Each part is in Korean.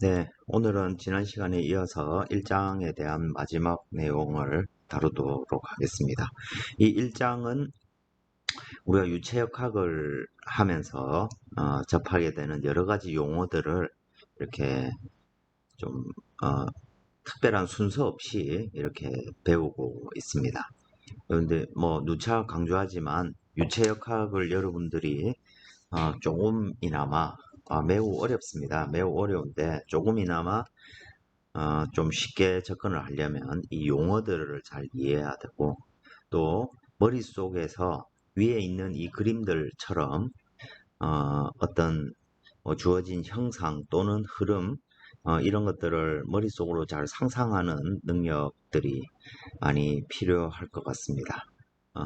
네, 오늘은 지난 시간에 이어서 1장에 대한 마지막 내용을 다루도록 하겠습니다. 이 1장은 우리가 유체역학을 하면서 접하게 되는 여러 가지 용어들을 이렇게 좀 특별한 순서 없이 이렇게 배우고 있습니다. 그런데 뭐 누차 강조하지만 유체역학을 여러분들이 조금이나마 매우 어렵습니다. 매우 어려운데 조금이나마 좀 쉽게 접근을 하려면 이 용어들을 잘 이해해야 되고 또 머릿속에서 위에 있는 이 그림들처럼 어떤 주어진 형상 또는 흐름 이런 것들을 머릿속으로 잘 상상하는 능력들이 많이 필요할 것 같습니다. 어,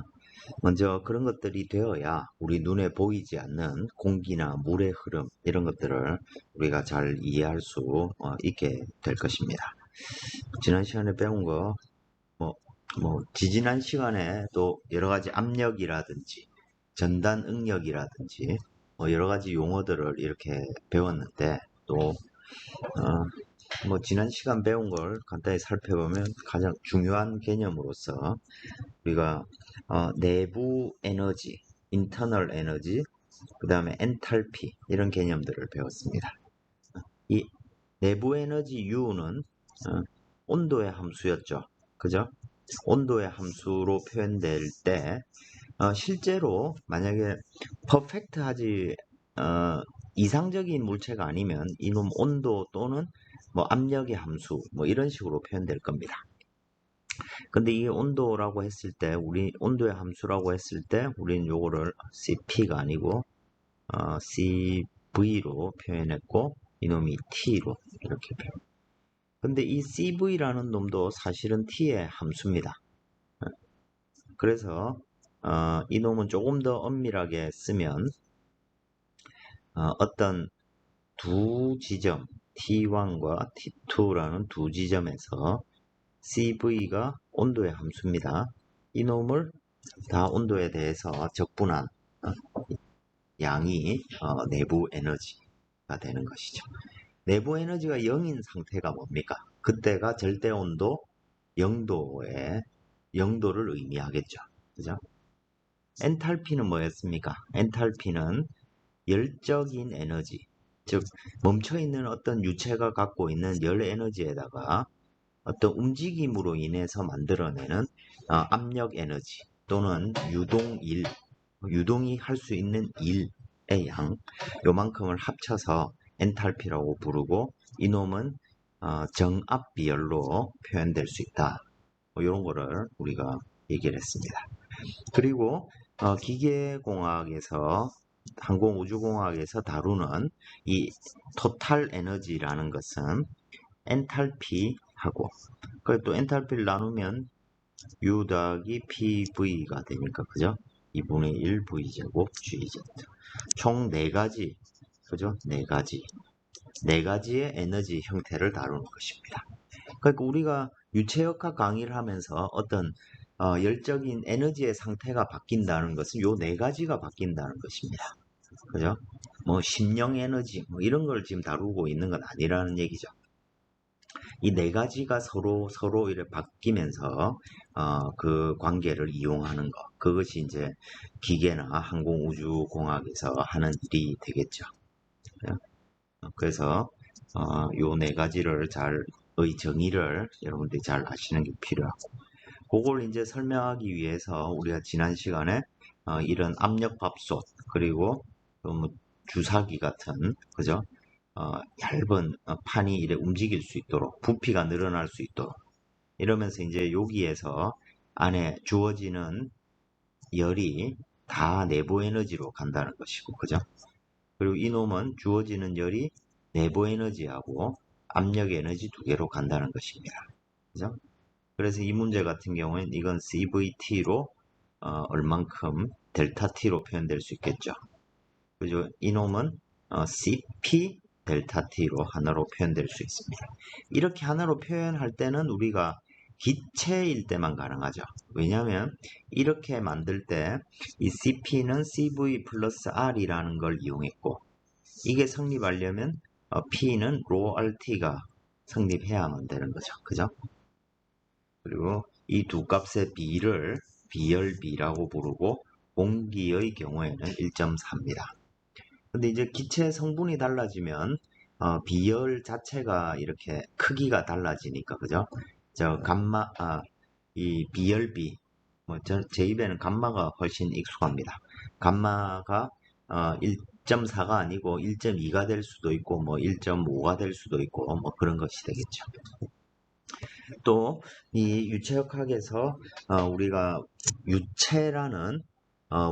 먼저 그런 것들이 되어야 우리 눈에 보이지 않는 공기나 물의 흐름 이런 것들을 우리가 잘 이해할 수 있게 될 것입니다. 지난 시간에 배운 거, 뭐, 지지난 시간에 또 여러 가지 압력이라든지 전단 응력이라든지 여러 가지 용어들을 이렇게 배웠는데 또 지난 시간 배운 걸 간단히 살펴보면 가장 중요한 개념으로서 우리가 내부 에너지, 인터널 에너지, 그 다음에 엔탈피 이런 개념들을 배웠습니다. 이 내부 에너지 U는 온도의 함수였죠. 그죠? 온도의 함수로 표현될 때 실제로 만약에 퍼펙트하지 이상적인 물체가 아니면 이놈 온도 또는 뭐 압력의 함수 뭐 이런 식으로 표현될 겁니다. 근데 이 온도라고 했을 때 우리 온도의 함수라고 했을 때 우리는 요거를 CP가 아니고 CV로 표현했고 이놈이 T로 이렇게 표현. 근데 이 CV라는 놈도 사실은 T의 함수입니다. 그래서 이 놈은 조금 더 엄밀하게 쓰면 어떤 두 지점 T1과 T2라는 두 지점에서 CV가 온도의 함수입니다. 이 놈을 다 온도에 대해서 적분한 양이 내부 에너지가 되는 것이죠. 내부 에너지가 0인 상태가 뭡니까? 그때가 절대 온도 0도를 의미하겠죠. 그죠? 엔탈피는 뭐였습니까? 엔탈피는 열적인 에너지, 즉 멈춰있는 어떤 유체가 갖고 있는 열 에너지에다가 어떤 움직임으로 인해서 만들어내는 압력 에너지 또는 유동이 할 수 있는 일의 양, 요만큼을 합쳐서 엔탈피라고 부르고 이놈은 정압 비열로 표현될 수 있다. 이런 거를 우리가 얘기를 했습니다. 그리고 기계공학에서 항공우주공학에서 다루는 이 토탈 에너지라는 것은 엔탈피하고 또 엔탈피를 나누면 U 더하기 PV가 되니까 그죠? 2분의 1 V제곱 GZ 총 4가지 그죠? 4가지의 에너지 형태를 다루는 것입니다. 그러니까 우리가 유체역학 강의를 하면서 어떤 열적인 에너지의 상태가 바뀐다는 것은 요 4가지가 바뀐다는 것입니다. 그죠? 뭐 심령 에너지 뭐 이런 걸 지금 다루고 있는 건 아니라는 얘기죠. 이 4가지가 서로 이렇게 바뀌면서 그 관계를 이용하는 것 그것이 이제 기계나 항공우주공학에서 하는 일이 되겠죠. 그래서 요 4가지를 의 정의를 여러분들이 잘 아시는 게 필요하고 그걸 이제 설명하기 위해서 우리가 지난 시간에 이런 압력밥솥 그리고 뭐 주사기 같은 그죠? 얇은 판이 이래 움직일 수 있도록 부피가 늘어날 수 있도록 이러면서 이제 여기에서 안에 주어지는 열이 다 내부 에너지로 간다는 것이고 그죠? 그리고 이놈은 주어지는 열이 내부 에너지하고 압력 에너지 두 개로 간다는 것입니다. 그죠? 그래서 이 문제 같은 경우에는 이건 CVT로 얼만큼 델타 T로 표현될 수 있겠죠. 그죠? 이놈은 CP 델타 T로 하나로 표현될 수 있습니다. 이렇게 하나로 표현할 때는 우리가 기체일 때만 가능하죠. 왜냐하면 이렇게 만들 때 이 CP는 CV 플러스 R이라는 걸 이용했고 이게 성립하려면 P는 로알티가 성립해야만 되는 거죠. 그죠? 그리고 이 두 값의 B를 비열비라고 부르고 공기의 경우에는 1.4입니다. 근데 이제 기체 성분이 달라지면 비열 자체가 이렇게 크기가 달라지니까 그죠? 이 비열비 제 입에는 감마가 훨씬 익숙합니다. 감마가 1.4가 아니고 1.2가 될 수도 있고 뭐 1.5가 될 수도 있고 뭐 그런 것이 되겠죠. 또 이 유체역학에서 우리가 유체라는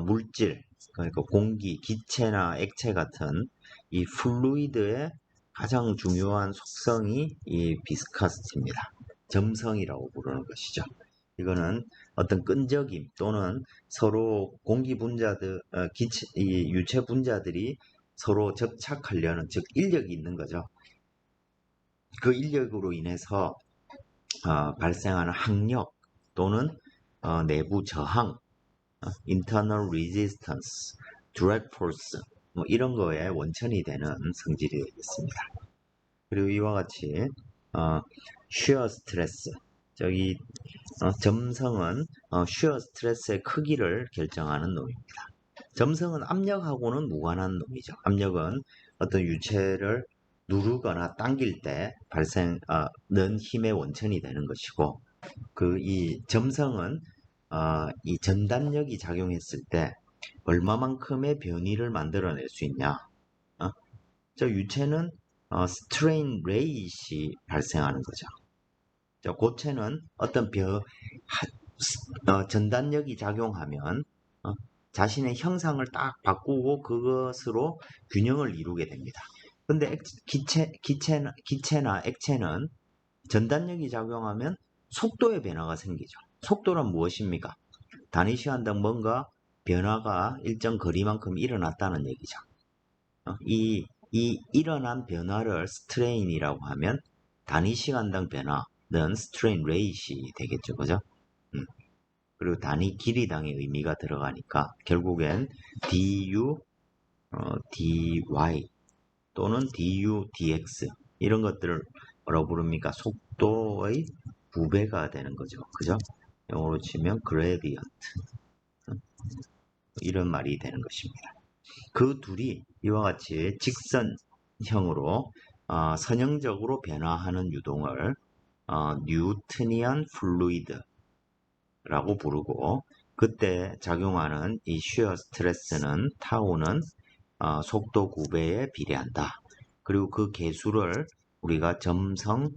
물질, 그러니까 공기, 기체나 액체 같은 이 플루이드의 가장 중요한 속성이 이 비스카스티입니다. 점성이라고 부르는 것이죠. 이거는 어떤 끈적임 또는 서로 공기 분자들, 이 유체 분자들이 서로 접착하려는, 즉 인력이 있는 거죠. 그 인력으로 인해서 발생하는 항력 또는 내부 저항, internal resistance, drag force 뭐 이런 거에 원천이 되는 성질이 되겠습니다. 그리고 이와 같이 shear stress, 저기 점성은 shear stress의 크기를 결정하는 놈입니다. 점성은 압력하고는 무관한 놈이죠. 압력은 어떤 유체를 누르거나 당길 때 발생하는 힘의 원천이 되는 것이고, 이 점성은 이 전단력이 작용했을 때 얼마만큼의 변이를 만들어낼 수 있냐. 저 유체는 스트레인 레이시 발생하는 거죠. 저 고체는 어떤 전단력이 작용하면 자신의 형상을 딱 바꾸고 그것으로 균형을 이루게 됩니다. 근데 기체나 액체는 전단력이 작용하면 속도의 변화가 생기죠. 속도란 무엇입니까? 단위 시간당 뭔가 변화가 일정 거리만큼 일어났다는 얘기죠. 이 일어난 변화를 스트레인이라고 하면 단위 시간당 변화는 스트레인 레이시 되겠죠. 그죠? 그리고 단위 길이당의 의미가 들어가니까 결국엔 du, dy 또는 du, dx 이런 것들을 뭐라고 부릅니까? 속도의 부배가 되는 거죠. 그죠? 영어로 치면 gradient 이런 말이 되는 것입니다. 그 둘이 이와 같이 직선형으로 선형적으로 변화하는 유동을 뉴트니안 플루이드라고 부르고, 그때 작용하는 이 쉬어 스트레스는 타우는 속도 9배에 비례한다. 그리고 그 계수를 우리가 점성을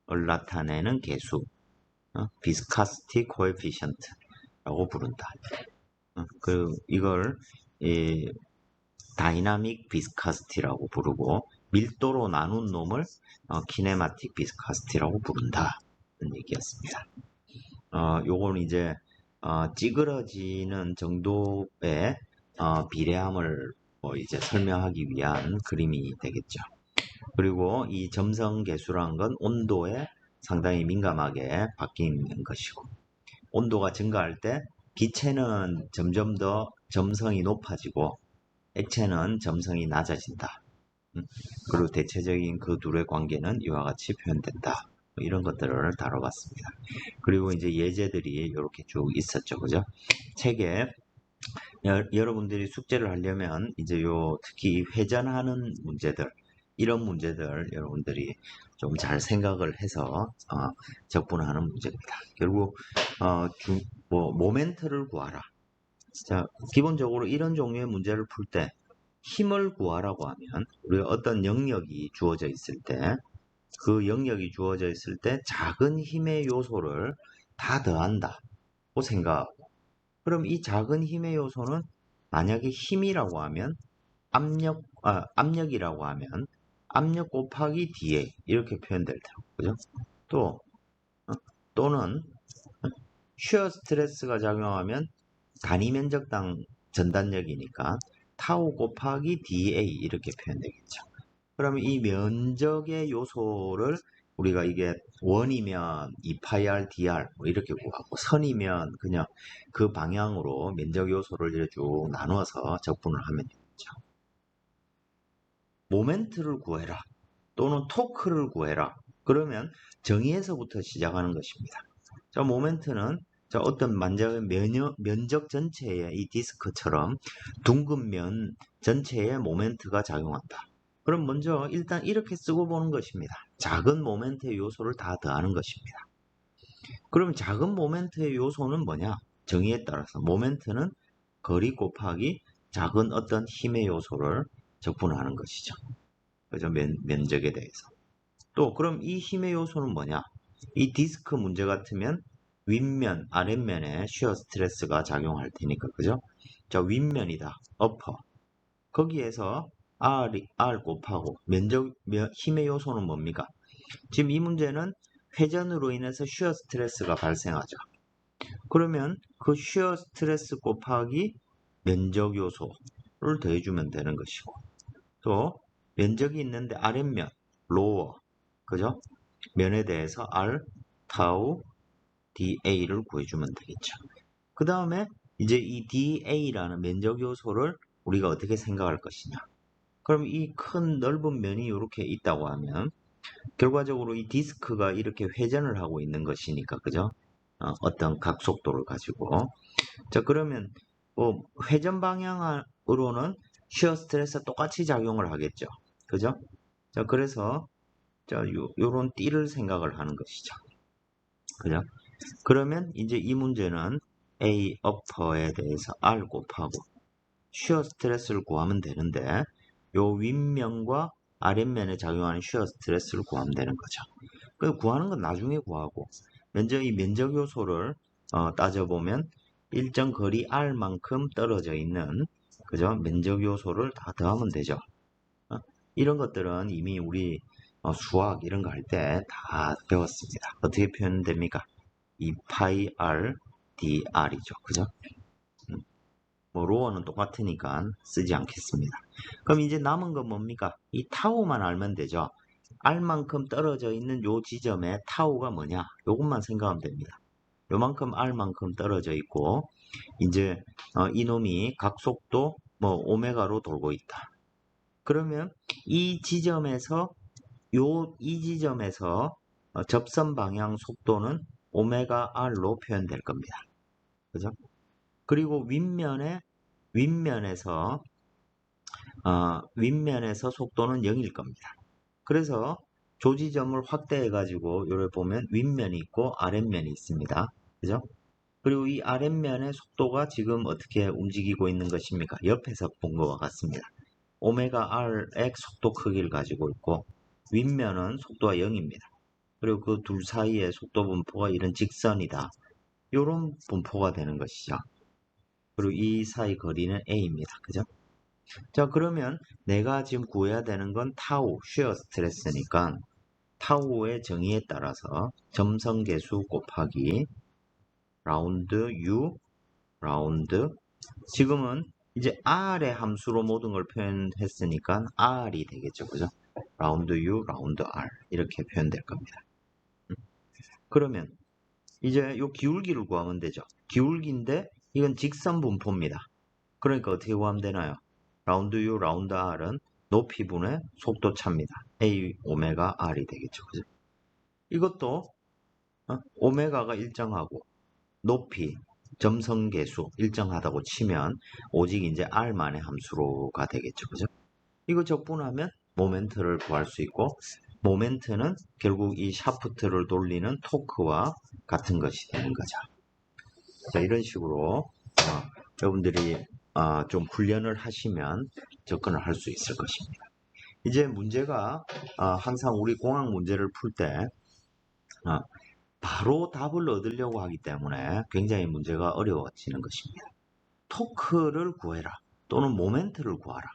나타내는 계수, viscosity coefficient라고 부른다. 그리고 이걸 다이나믹 비스카스티라고 부르고, 밀도로 나눈 놈을 키네마틱 비스카스티라고 부른다. 는 얘기였습니다. 요건 이제 찌그러지는 정도의 비례함을 이제 설명하기 위한 그림이 되겠죠. 그리고 이 점성 계수라는 건 온도에 상당히 민감하게 바뀌는 것이고, 온도가 증가할 때 기체는 점점 더 점성이 높아지고 액체는 점성이 낮아진다. 그리고 대체적인 그 둘의 관계는 이와 같이 표현된다. 이런 것들을 다뤄봤습니다. 그리고 이제 예제들이 이렇게 쭉 있었죠. 그죠? 책에 여러분들이 숙제를 하려면 이제 특히 회전하는 문제들, 이런 문제들 여러분들이 좀 잘 생각을 해서 적분하는 문제입니다. 결국 모멘트를 구하라. 자, 기본적으로 이런 종류의 문제를 풀 때 힘을 구하라고 하면 우리가 어떤 영역이 주어져 있을 때, 그 영역이 주어져 있을 때 작은 힘의 요소를 다 더한다고 생각하고, 그럼 이 작은 힘의 요소는 만약에 힘이라고 하면 압력이라고 하면 압력 곱하기 dA 이렇게 표현될 테고, 그죠? 또는 쉬어 스트레스가 작용하면 단위 면적당 전단력이니까 타우 곱하기 dA 이렇게 표현되겠죠. 그러면 이 면적의 요소를 우리가 이게 원이면 2πr dr 뭐 이렇게 구하고, 선이면 그냥 그 방향으로 면적 요소를 이렇게 쭉 나누어서 적분을 하면 되겠죠. 모멘트를 구해라 또는 토크를 구해라. 그러면 정의에서부터 시작하는 것입니다. 자, 모멘트는 자, 어떤 면적 전체에 이 디스크처럼 둥근 면 전체에 모멘트가 작용한다. 그럼 먼저 일단 이렇게 쓰고 보는 것입니다. 작은 모멘트의 요소를 다 더하는 것입니다. 그럼 작은 모멘트의 요소는 뭐냐? 정의에 따라서 모멘트는 거리 곱하기 작은 어떤 힘의 요소를 적분하는 것이죠. 그죠? 면적에 대해서. 또 그럼 이 힘의 요소는 뭐냐? 이 디스크 문제 같으면 윗면, 아랫면에 쉬어 스트레스가 작용할 테니까, 그죠? 자, 윗면이다. 어퍼. 거기에서 R 곱하고 힘의 요소는 뭡니까? 지금 이 문제는 회전으로 인해서 쉬어 스트레스가 발생하죠. 그러면 그 쉬어 스트레스 곱하기 면적 요소를 더해주면 되는 것이고, 또 면적이 있는데 아랫면, 로어, 그죠? 면에 대해서 R, 타우, dA를 구해주면 되겠죠. 그 다음에 이제 이 dA라는 면적 요소를 우리가 어떻게 생각할 것이냐. 그럼 이 큰 넓은 면이 이렇게 있다고 하면 결과적으로 이 디스크가 이렇게 회전을 하고 있는 것이니까, 그죠? 어떤 각속도를 가지고. 자, 그러면 뭐 회전 방향으로는 쉬어 스트레스가 똑같이 작용을 하겠죠. 그죠? 자, 그래서 자, 요런 띠를 생각을 하는 것이죠. 그죠? 그러면 이제 이 문제는 A 어퍼에 대해서 R 곱하고 쉬어 스트레스를 구하면 되는데 요 윗면과 아랫면에 작용하는 쉬어 스트레스를 구하면 되는 거죠. 그 구하는 건 나중에 구하고 이 면적 요소를 따져보면 일정 거리 R만큼 떨어져 있는 그죠? 면적 요소를 다 더하면 되죠. 이런 것들은 이미 우리 수학 이런 거 할 때 다 배웠습니다. 어떻게 표현됩니까? 이 파이 R, dR이죠. 그죠? 뭐 로어는 똑같으니까 쓰지 않겠습니다. 그럼 이제 남은 건 뭡니까? 이 타우만 알면 되죠. R만큼 떨어져 있는 요 지점에 타우가 뭐냐? 요것만 생각하면 됩니다. 요만큼 R만큼 떨어져 있고 이제 이놈이 각속도 뭐 오메가로 돌고 있다. 그러면 이 지점에서 이 지점에서 접선 방향 속도는 오메가 R로 표현될 겁니다. 그죠? 그리고 윗면에서 속도는 0일 겁니다. 그래서 조지점을 확대해 가지고 요를 보면 윗면이 있고 아랫면이 있습니다. 그죠? 그리고 이 아랫면의 속도가 지금 어떻게 움직이고 있는 것입니까? 옆에서 본 것과 같습니다. 오메가 R의 속도 크기를 가지고 있고 윗면은 속도가 0입니다. 그리고 그 둘 사이의 속도 분포가 이런 직선이다. 이런 분포가 되는 것이죠. 그리고 이 사이 거리는 A입니다. 그죠? 자, 그러면 내가 지금 구해야 되는 건 타우, 쉬어 스트레스니까 타우의 정의에 따라서 점성계수 곱하기 라운드 U, 라운드 지금은 이제 R의 함수로 모든 걸 표현했으니까 R이 되겠죠. 그죠? 라운드 U, 라운드 R 이렇게 표현될 겁니다. 그러면 이제 요 기울기를 구하면 되죠. 기울기인데 이건 직선 분포입니다. 그러니까 어떻게 구하면 되나요? 라운드 U, 라운드 R은 높이분의 속도 차입니다. A 오메가 R이 되겠죠. 그죠? 이것도 오메가가 일정하고 높이, 점성계수 일정하다고 치면 오직 이제 R만의 함수로가 되겠죠. 그죠? 이거 적분하면 모멘트를 구할 수 있고 모멘트는 결국 이 샤프트를 돌리는 토크와 같은 것이 되는 거죠. 자, 이런 식으로 여러분들이 좀 훈련을 하시면 접근을 할 수 있을 것입니다. 이제 문제가 항상 우리 공학 문제를 풀 때 바로 답을 얻으려고 하기 때문에 굉장히 문제가 어려워지는 것입니다. 토크를 구해라 또는 모멘트를 구하라.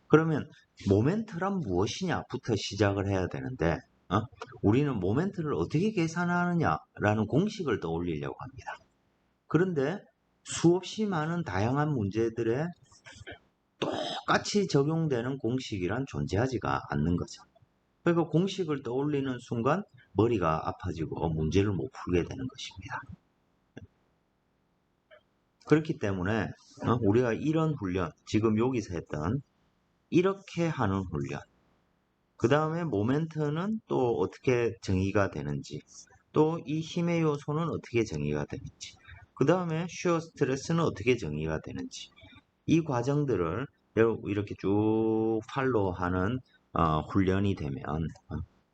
그러면 모멘트란 무엇이냐부터 시작을 해야 되는데 우리는 모멘트를 어떻게 계산하느냐라는 공식을 떠올리려고 합니다. 그런데 수없이 많은 다양한 문제들에 똑같이 적용되는 공식이란 존재하지가 않는 거죠. 그러니까 공식을 떠올리는 순간 머리가 아파지고 문제를 못 풀게 되는 것입니다. 그렇기 때문에 우리가 이런 훈련, 지금 여기서 했던 이렇게 하는 훈련, 그 다음에 모멘트는 또 어떻게 정의가 되는지, 또 이 힘의 요소는 어떻게 정의가 되는지, 그 다음에 슈어 스트레스는 어떻게 정의가 되는지, 이 과정들을 이렇게 쭉 팔로우하는 훈련이 되면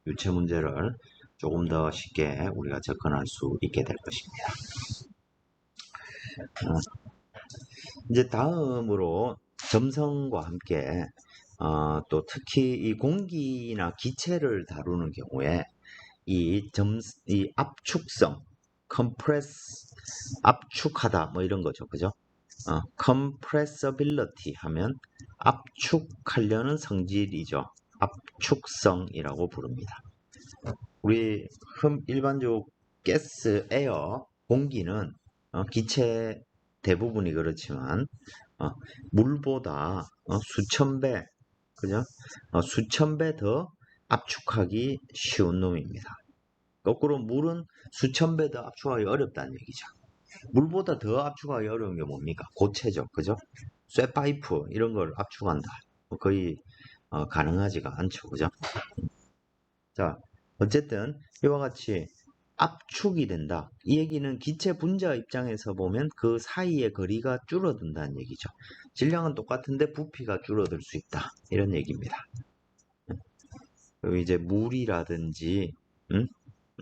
유체 문제를 조금 더 쉽게 우리가 접근할 수 있게 될 것입니다. 이제 다음으로 점성과 함께 또 특히 이 공기나 기체를 다루는 경우에 이 압축성, compress, 압축하다 뭐 이런 거죠, 그죠? compressibility 하면 압축하려는 성질이죠. 압축성이라고 부릅니다. 우리 일반적으로 가스, 에어, 공기는 기체 대부분이 그렇지만 물보다 수천 배, 그죠? 수천 배 더 압축하기 쉬운 놈입니다. 거꾸로 물은 수천 배 더 압축하기 어렵다는 얘기죠. 물보다 더 압축하기 어려운 게 뭡니까? 고체죠, 그죠? 쇠파이프 이런 걸 압축한다. 거의 가능하지가 않죠, 그죠? 자, 어쨌든 이와 같이 압축이 된다. 이 얘기는 기체 분자 입장에서 보면 그 사이의 거리가 줄어든다는 얘기죠. 질량은 똑같은데 부피가 줄어들 수 있다. 이런 얘기입니다. 그리고 이제 물이라든지,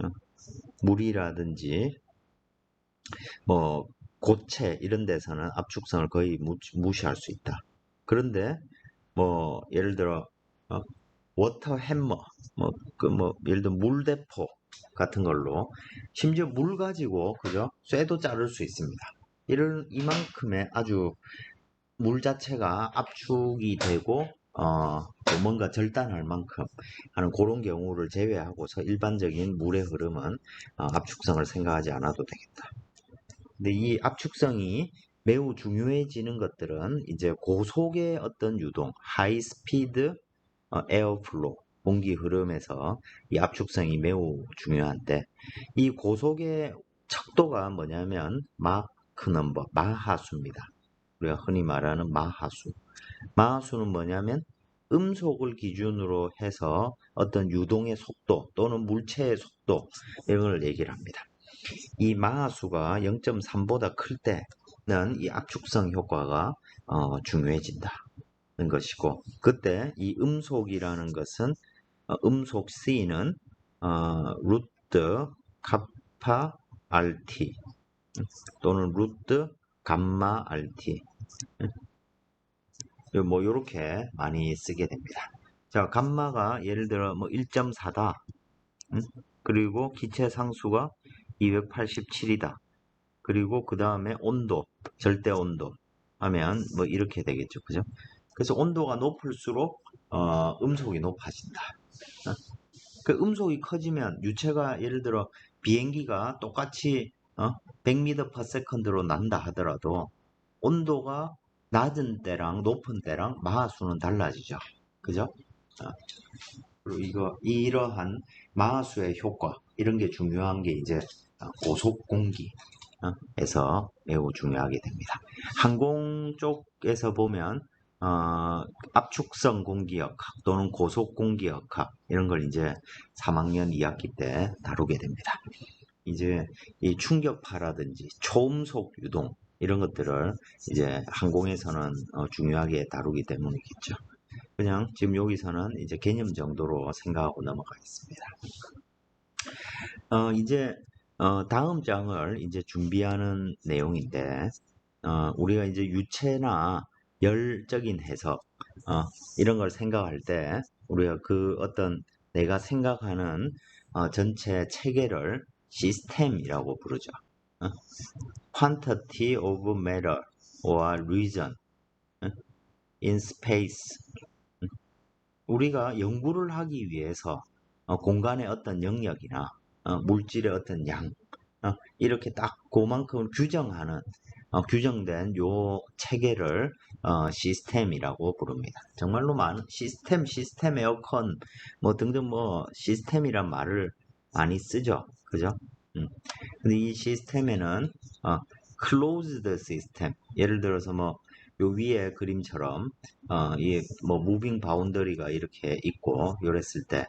어, 물이라든지, 뭐 고체 이런 데서는 압축성을 거의 무시할 수 있다. 그런데 뭐 예를 들어 워터 해머, 예를 들어 물대포 같은 걸로 심지어 물 가지고 그죠? 쇠도 자를 수 있습니다. 이만큼의 아주 물 자체가 압축이 되고 뭔가 절단할 만큼 하는 그런 경우를 제외하고서 일반적인 물의 흐름은 압축성을 생각하지 않아도 되겠다. 근데 이 압축성이 매우 중요해지는 것들은 이제 고속의 어떤 유동, 하이 스피드 에어플로, 공기 흐름에서 이 압축성이 매우 중요한데 이 고속의 척도가 뭐냐면 마크 넘버, 마하수입니다. 우리가 흔히 말하는 마하수. 마하수는 뭐냐면 음속을 기준으로 해서 어떤 유동의 속도 또는 물체의 속도 이런 걸 얘기를 합니다. 이 마하수가 0.3보다 클 때는 이 압축성 효과가 중요해진다는 것이고, 그때 이 음속이라는 것은 음속 C는 루트 카파 RT 또는 루트 감마 RT 뭐 이렇게 많이 쓰게 됩니다. 자, 감마가 예를 들어 뭐 1.4다. 그리고 기체 상수가 287이다. 그리고 그 다음에 온도, 절대 온도 하면 뭐 이렇게 되겠죠. 그죠? 그래서 온도가 높을수록 음속이 높아진다. 그 음속이 커지면 유체가 예를 들어 비행기가 똑같이 100m per second로 난다 하더라도 온도가 낮은 때랑 높은 때랑 마하수는 달라지죠. 그죠? 그리고 이러한 마하수의 효과 이런 게 중요한 게 이제 고속 공기에서 매우 중요하게 됩니다. 항공 쪽에서 보면 압축성 공기역학 또는 고속 공기역학 이런 걸 이제 3학년 2학기 때 다루게 됩니다. 이제 이 충격파라든지 초음속 유동 이런 것들을 이제 항공에서는 중요하게 다루기 때문이겠죠. 그냥 지금 여기서는 이제 개념 정도로 생각하고 넘어가겠습니다. 이제 다음 장을 이제 준비하는 내용인데 우리가 이제 유체나 열적인 해석 이런 걸 생각할 때 우리가 그 어떤 내가 생각하는 전체 체계를 시스템이라고 부르죠. Quantity of matter or reason in space. 우리가 연구를 하기 위해서 공간의 어떤 영역이나 물질의 어떤 양 이렇게 딱 그만큼 규정하는 규정된 요 체계를 시스템이라고 부릅니다. 정말로 많은 시스템 에어컨 뭐 등등 뭐 시스템이란 말을 많이 쓰죠. 그죠? 근데 이 시스템에는 closed system 예를 들어서 뭐 요 위에 그림처럼 이 뭐 무빙 바운더리가 이렇게 있고 요랬을 때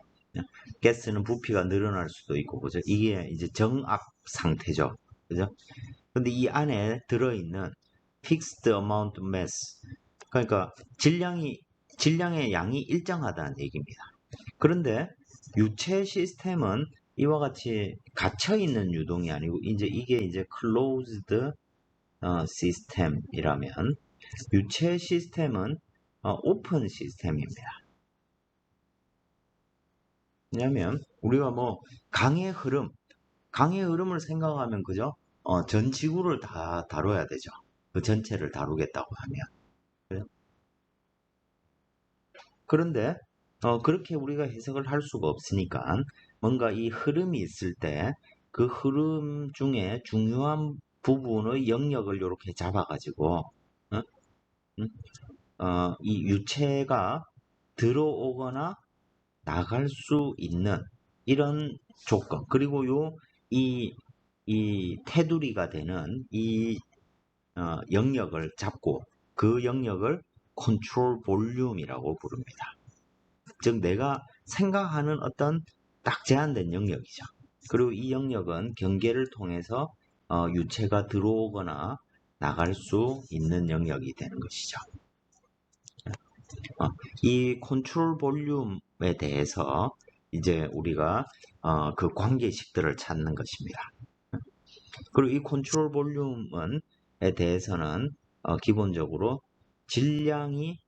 가스는 부피가 늘어날 수도 있고 그죠? 이게 이제 정압 상태죠. 그죠? 근데 이 안에 들어있는 fixed amount mass 그러니까 질량의 양이 일정하다는 얘기입니다. 그런데 유체 시스템은 이와 같이 갇혀 있는 유동이 아니고 이게 이제 closed 시스템이라면 유체 시스템은 오픈 시스템입니다. 왜냐하면 우리가 뭐 강의 흐름을 생각하면 그죠? 전 지구를 다 다뤄야 되죠. 그 전체를 다루겠다고 하면. 그래요? 그런데 그렇게 우리가 해석을 할 수가 없으니까 뭔가 이 흐름이 있을 때 그 흐름 중에 중요한 부분의 영역을 이렇게 잡아가지고 어? 음? 이 유체가 들어오거나 나갈 수 있는 이런 조건 그리고 이, 이 테두리가 되는 이 영역을 잡고 그 영역을 컨트롤 볼륨이라고 부릅니다. 즉 내가 생각하는 어떤 딱 제한된 영역이죠. 그리고 이 영역은 경계를 통해서 유체가 들어오거나 나갈 수 있는 영역이 되는 것이죠. 이 컨트롤 볼륨에 대해서 이제 우리가 그 관계식들을 찾는 것입니다. 그리고 이 컨트롤 볼륨에 대해서는 기본적으로 질량이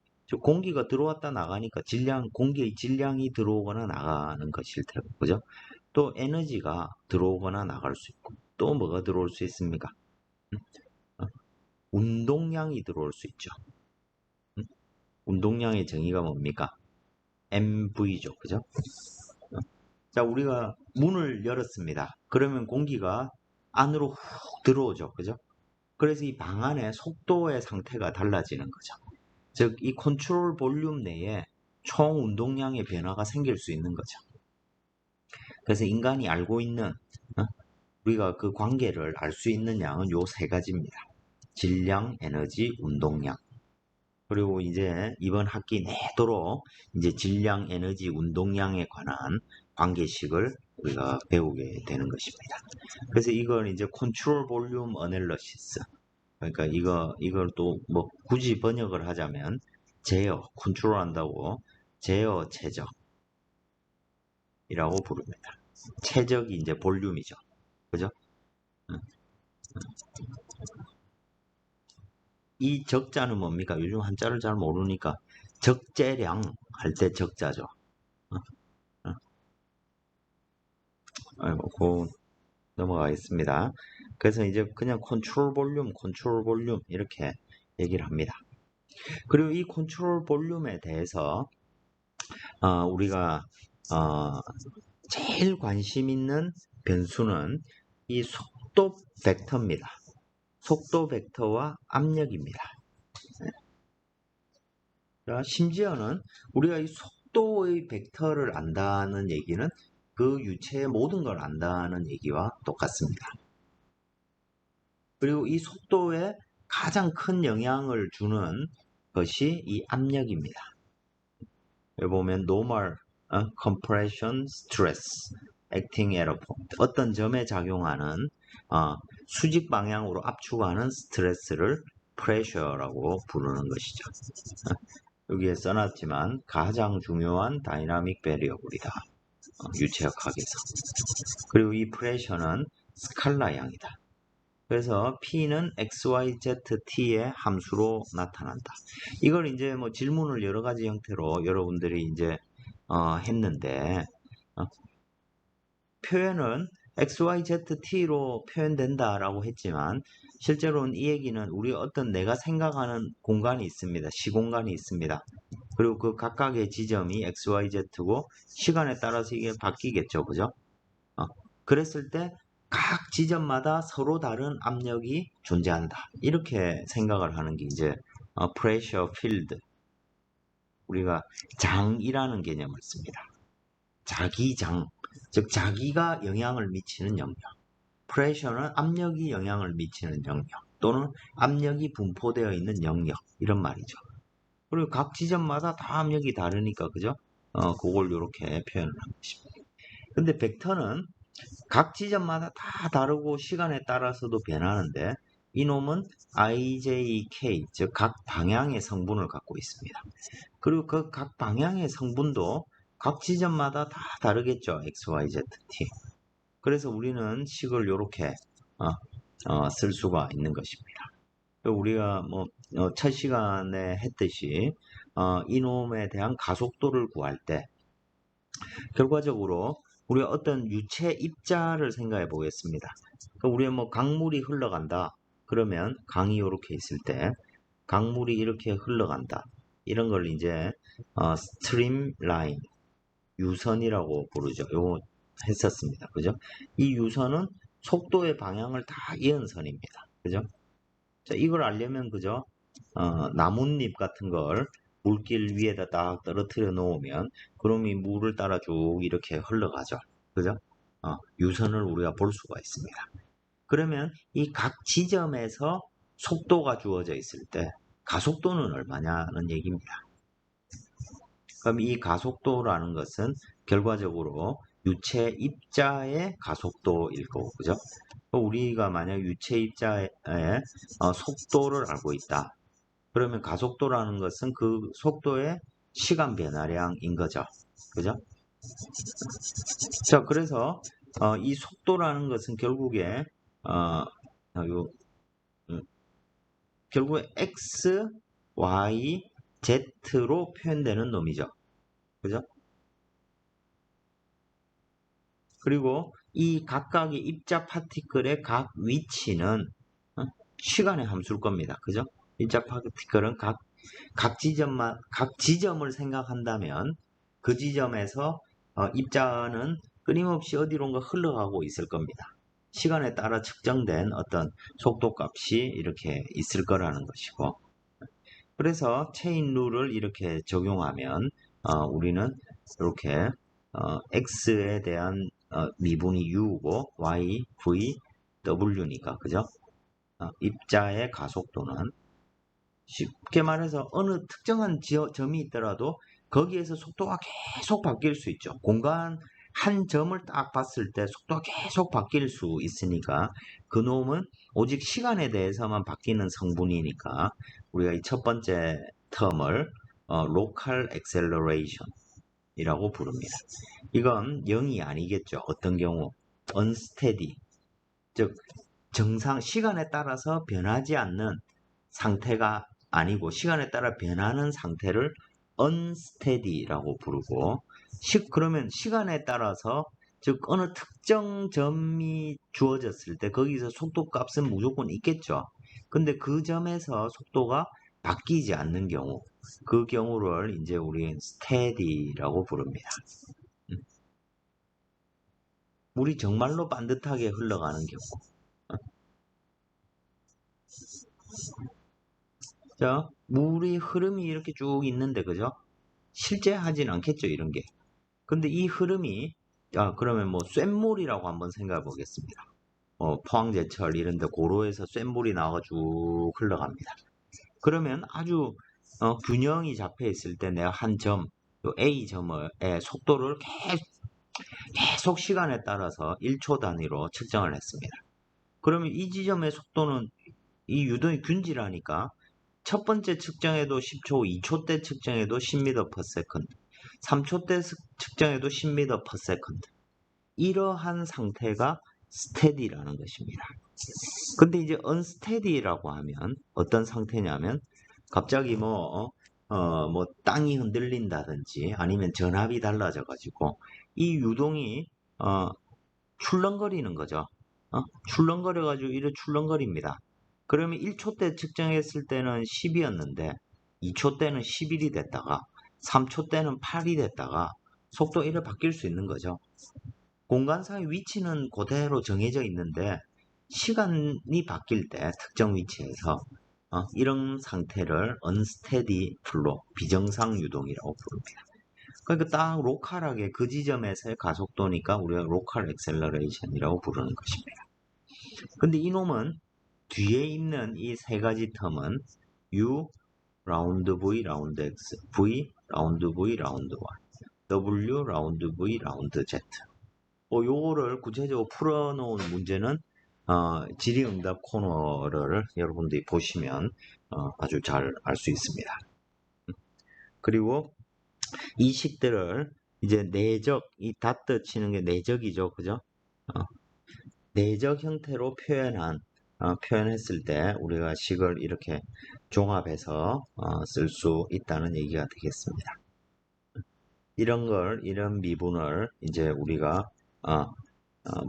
공기가 들어왔다 나가니까 공기의 질량이 들어오거나 나가는 것일 테고, 그죠? 또 에너지가 들어오거나 나갈 수 있고, 또 뭐가 들어올 수 있습니까? 어, 운동량이 들어올 수 있죠. 운동량의 정의가 뭡니까? MV죠, 그죠? 자, 우리가 문을 열었습니다. 그러면 공기가 안으로 훅 들어오죠, 그죠? 그래서 이 방 안의 속도의 상태가 달라지는 거죠. 즉, 이 컨트롤 볼륨 내에 총 운동량의 변화가 생길 수 있는 거죠. 그래서 인간이 알고 있는, 우리가 그 관계를 알 수 있는 양은 요 세 가지입니다. 질량, 에너지, 운동량. 그리고 이제 이번 학기 내도록 이제 질량, 에너지, 운동량에 관한 관계식을 우리가 배우게 되는 것입니다. 그래서 이걸 이제 컨트롤 볼륨 어널리시스 그러니까 이걸 또 뭐 굳이 번역을 하자면 제어, 컨트롤 한다고 제어 최적이라고 부릅니다. 최적이 이제 볼륨이죠. 그죠? 음. 이 적자는 뭡니까? 요즘 한자를 잘 모르니까 적재량 할 때 적자죠. 어, 어. 아이고, 넘어가겠습니다. 그래서 이제 그냥 컨트롤 볼륨 이렇게 얘기를 합니다. 그리고 이 컨트롤 볼륨에 대해서 우리가 제일 관심 있는 변수는 이 속도 벡터입니다. 속도 벡터와 압력입니다. 심지어는 우리가 이 속도의 벡터를 안다는 얘기는 그 유체의 모든 걸 안다는 얘기와 똑같습니다. 그리고 이 속도에 가장 큰 영향을 주는 것이 이 압력입니다. 여기 보면 normal compression stress acting at a point 어떤 점에 작용하는 수직 방향으로 압축하는 스트레스를 pressure라고 부르는 것이죠. 여기에 써놨지만 가장 중요한 다이나믹 베리어블이다. 유체역학에서. 그리고 이 프레셔는 스칼라양이다. 그래서 P는 XYZT의 함수로 나타난다. 이걸 이제 뭐 질문을 여러 가지 형태로 여러분들이 이제 했는데 표현은 XYZT로 표현된다라고 했지만 실제로는 이 얘기는 우리 어떤 내가 생각하는 공간이 있습니다. 시공간이 있습니다. 그리고 그 각각의 지점이 XYZ고 시간에 따라서 이게 바뀌겠죠. 그죠? 그랬을 때 각 지점마다 서로 다른 압력이 존재한다. 이렇게 생각을 하는 게 이제 pressure field. 우리가 장이라는 개념을 씁니다. 자기장, 즉 자기가 영향을 미치는 영역. pressure는 압력이 영향을 미치는 영역. 또는 압력이 분포되어 있는 영역 이런 말이죠. 그리고 각 지점마다 다 압력이 다르니까 그죠? 그걸 이렇게 표현을 한 것입니다. 근데 벡터는 각 지점마다 다 다르고 시간에 따라서도 변하는데 이놈은 ijk, 즉 각 방향의 성분을 갖고 있습니다. 그리고 그 각 방향의 성분도 각 지점마다 다 다르겠죠. x, y, z, t. 그래서 우리는 식을 이렇게 쓸 수가 있는 것입니다. 우리가 첫 시간에 했듯이 이놈에 대한 가속도를 구할 때 결과적으로 우리가 어떤 유체 입자를 생각해 보겠습니다. 우리가 강물이 흘러간다. 그러면 강이 이렇게 있을 때 강물이 이렇게 흘러간다. 이런 걸 이제 스트림 라인, 유선이라고 부르죠. 요거 했었습니다. 그죠? 이 유선은 속도의 방향을 다 이은 선입니다. 그죠? 자, 이걸 알려면 그죠? 나뭇잎 같은 걸 물길 위에다 딱 떨어뜨려 놓으면 그럼이 물을 따라 쭉 이렇게 흘러가죠. 그죠? 유선을 우리가 볼 수가 있습니다. 그러면 이 각 지점에서 속도가 주어져 있을 때 가속도는 얼마냐는 얘기입니다. 그럼 이 가속도라는 것은 결과적으로 유체 입자의 가속도일 거고, 그죠? 우리가 만약 유체 입자의 속도를 알고 있다. 그러면 가속도라는 것은 그 속도의 시간 변화량인 거죠. 그죠? 자, 그래서 이 속도라는 것은 결국에 결국에 x, y, z로 표현되는 놈이죠. 그죠? 그리고 이 각각의 입자 파티클의 각 위치는 시간의 함수일 겁니다. 그죠? 입자 파티클은 각 지점을 생각한다면 그 지점에서 입자는 끊임없이 어디론가 흘러가고 있을 겁니다. 시간에 따라 측정된 어떤 속도 값이 이렇게 있을 거라는 것이고, 그래서 체인 룰을 이렇게 적용하면 우리는 이렇게 x에 대한 미분이 u고 y, v, w니까 그죠? 입자의 가속도는 쉽게 말해서 어느 특정한 점이 있더라도 거기에서 속도가 계속 바뀔 수 있죠. 공간 한 점을 딱 봤을 때 속도가 계속 바뀔 수 있으니까 그놈은 오직 시간에 대해서만 바뀌는 성분이니까 우리가 이 첫 번째 텀을 local acceleration 이라고 부릅니다. 이건 0이 아니겠죠. 어떤 경우 unsteady, 즉 정상 시간에 따라서 변하지 않는 상태가 아니고 시간에 따라 변하는 상태를 unsteady라고 부르고 그러면 시간에 따라서 즉 어느 특정 점이 주어졌을 때 거기서 속도 값은 무조건 있겠죠. 근데 그 점에서 속도가 바뀌지 않는 경우 그 경우를 이제 우리는 steady라고 부릅니다. 물이 정말로 반듯하게 흘러가는 경우. 자, 물의 흐름이 이렇게 쭉 있는데, 그죠? 실제 하진 않겠죠, 이런 게. 근데 이 흐름이, 그러면 쇳물이라고 한번 생각해 보겠습니다. 포항제철 이런 데 고로에서 쇳물이 나와 쭉 흘러갑니다. 그러면 아주 균형이 잡혀 있을 때 내가 한 점, A 점의 속도를 계속 시간에 따라서 1초 단위로 측정을 했습니다. 그러면 이 지점의 속도는 이 유동이 균질하니까 첫 번째 측정에도 10초, 2초 때 측정에도 10m/s, 3초 때 측정에도 10m/s. 이러한 상태가 스테디라는 것입니다. 근데 이제 unsteady라고 하면 어떤 상태냐면 갑자기 땅이 흔들린다든지 아니면 전압이 달라져 가지고 이 유동이 출렁거리는 거죠. 출렁거려 가지고 이래 출렁거립니다. 그러면 1초 때 측정했을 때는 10이었는데 2초 때는 11이 됐다가 3초 때는 8이 됐다가 속도 이래 바뀔 수 있는 거죠. 공간상의 위치는 그대로 정해져 있는데 시간이 바뀔 때 특정 위치에서 이런 상태를 unsteady flow, 비정상 유동이라고 부릅니다. 그러니까 딱 로컬하게 그 지점에서의 가속도니까 우리가 local acceleration이라고 부르는 것입니다. 근데 이놈은 뒤에 있는 이 세 가지 텀은 U 라운드 V 라운드 X, V 라운드 V 라운드 Y, W 라운드 V 라운드 Z. 요거를 구체적으로 풀어놓은 문제는 질의응답 코너를 여러분들이 보시면 아주 잘 알 수 있습니다. 그리고 이 식들을 이제 내적, 이 다트 치는 게 내적이죠, 그죠? 내적 형태로 표현했을 때 우리가 식을 이렇게 종합해서 쓸 수 있다는 얘기가 되겠습니다. 이런 미분을 이제 우리가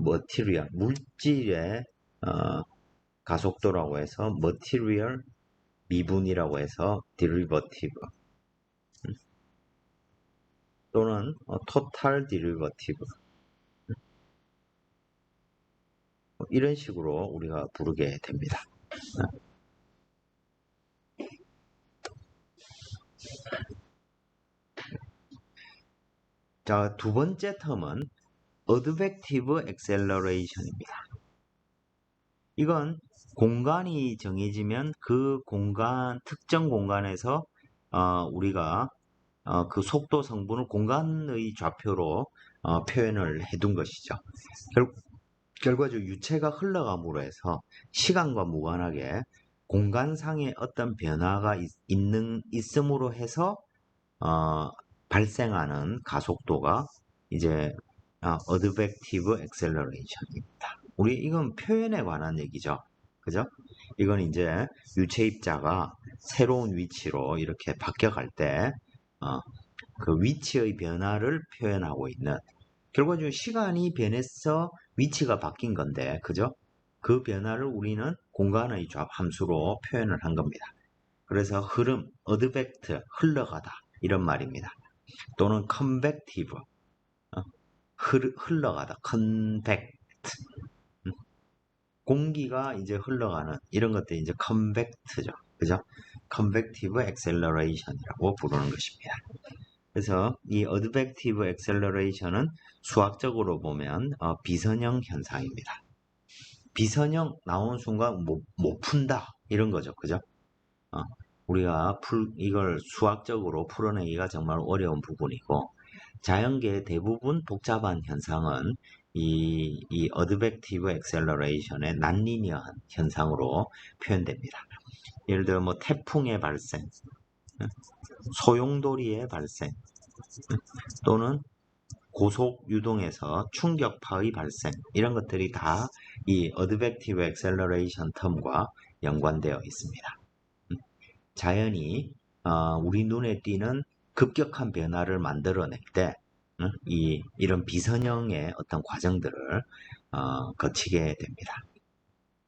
머티리얼, 물질의 가속도라고 해서 머티리얼 미분이라고 해서 데리버티브 또는 토탈 데리버티브 이런 식으로 우리가 부르게 됩니다. 자, 두 번째 텀은 어드벡티브 액셀러레이션입니다. 이건 공간이 정해지면 그 특정 공간에서 우리가 그 속도 성분을 공간의 좌표로 표현을 해둔 것이죠. 결과적으로 유체가 흘러감으로 해서 시간과 무관하게 공간상의 어떤 변화가 있음으로 해서 발생하는 가속도가 이제 어드벡티브 액셀러레이션입니다. 이건 표현에 관한 얘기죠. 그죠? 이건 이제 유체 입자가 새로운 위치로 이렇게 바뀌어갈 때 그 위치의 변화를 표현하고 있는, 결과적으로 시간이 변해서 위치가 바뀐 건데, 그죠? 그 변화를 우리는 공간의 좌 함수로 표현을 한 겁니다. 그래서 흐름, 어드벡트, 흘러가다 이런 말입니다. 또는 컨벡티브, 흘러가다, 컨벡트, 공기가 이제 흘러가는 이런 것들이 이제 컨벡트죠. 그죠? 컨벡티브 액셀러레이션이라고 부르는 것입니다. 그래서 이 어드벡티브 액셀러레이션은 수학적으로 보면 비선형 현상입니다. 비선형 나오는 순간 못 푼다 이런 거죠. 그죠? 우리가 이걸 수학적으로 풀어내기가 정말 어려운 부분이고, 자연계의 대부분 복잡한 현상은 이 어드벡티브 액셀러레이션의 난리니어한 현상으로 표현됩니다. 예를 들어 뭐 태풍의 발생, 소용돌이의 발생, 또는 고속 유동에서 충격파의 발생, 이런 것들이 다 이 어드벡티브 액셀러레이션 텀과 연관되어 있습니다. 자연이 우리 눈에 띄는 급격한 변화를 만들어낼 때 이런 비선형의 어떤 과정들을 거치게 됩니다.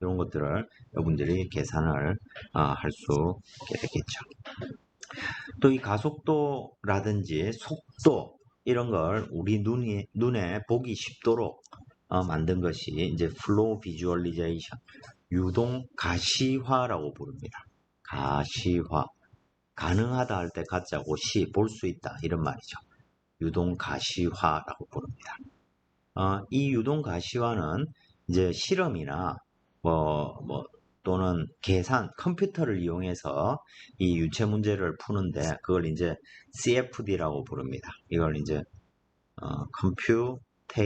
이런 것들을 여러분들이 계산을 할 수 있게 되겠죠. 또 이 가속도라든지 속도 이런 걸 우리 눈에 보기 쉽도록 만든 것이 이제 플로우 비주얼리제이션, 유동 가시화라고 부릅니다. 가시화, 가능하다 할 때 가짜고 볼 수 있다 이런 말이죠. 유동 가시화라고 부릅니다. 이 유동 가시화는 이제 실험이나 또는 계산, 컴퓨터를 이용해서 이 유체 문제를 푸는데 그걸 이제 CFD라고 부릅니다. 이걸 이제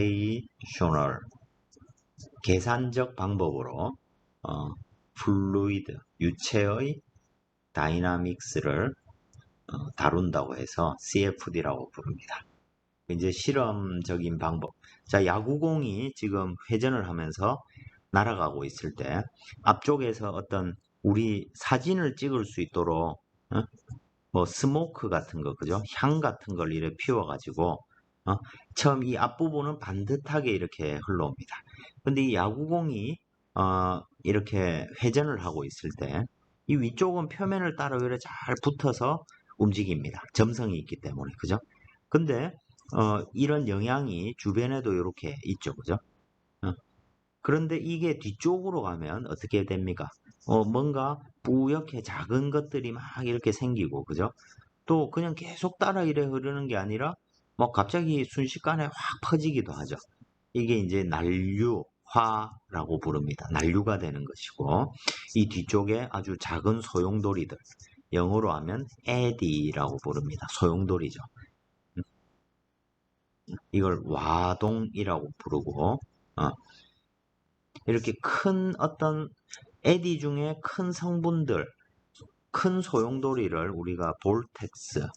컴퓨테이셔널, 계산적 방법으로 플루이드, 유체의 다이나믹스를 다룬다고 해서 CFD라고 부릅니다. 이제 실험적인 방법. 자, 야구공이 지금 회전을 하면서 날아가고 있을 때 앞쪽에서 어떤 우리 사진을 찍을 수 있도록 뭐 스모크 같은 거, 그죠? 향 같은 걸 이렇게 피워가지고 처음 이 앞부분은 반듯하게 이렇게 흘러옵니다. 근데 이 야구공이 이렇게 회전을 하고 있을 때 이 위쪽은 표면을 따라 이렇게 잘 붙어서 움직입니다. 점성이 있기 때문에, 그죠? 근데 이런 영향이 주변에도 이렇게 있죠, 그죠? 그런데 이게 뒤쪽으로 가면 어떻게 됩니까? 뭔가 뿌옇게 작은 것들이 막 이렇게 생기고, 그죠? 또 그냥 계속 따라 이래 흐르는 게 아니라 뭐 갑자기 순식간에 확 퍼지기도 하죠. 이게 이제 난류, 화라고 부릅니다. 난류가 되는 것이고 이 뒤쪽에 아주 작은 소용돌이들 영어로 하면 eddy라고 부릅니다. 소용돌이죠. 이걸 와동이라고 부르고 이렇게 큰 어떤 에디 중에 큰 성분들 큰 소용돌이를 우리가 볼텍스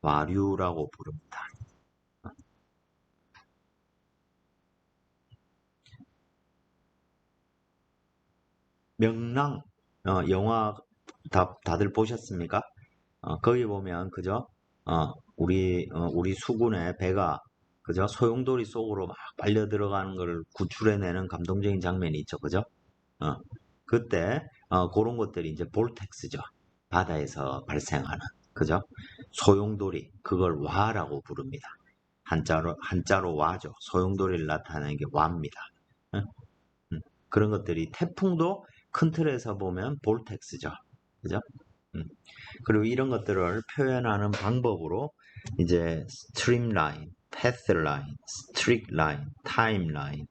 와류라고 부릅니다. 명랑 영화 다들 보셨습니까? 거기 보면 그죠? 우리 수군의 배가 그죠? 소용돌이 속으로 막 빨려 들어가는 걸 구출해내는 감동적인 장면이 있죠, 그죠? 그때 그런 것들이 이제 볼텍스죠. 바다에서 발생하는 그죠? 소용돌이 그걸 와라고 부릅니다. 한자로 와죠. 소용돌이를 나타내는 게 와입니다. 그런 것들이 태풍도 큰 틀에서 보면 볼텍스죠. 그죠? 그리고 이런 것들을 표현하는 방법으로 이제 스트림라인, 패스라인, 스트릭라인, 타임라인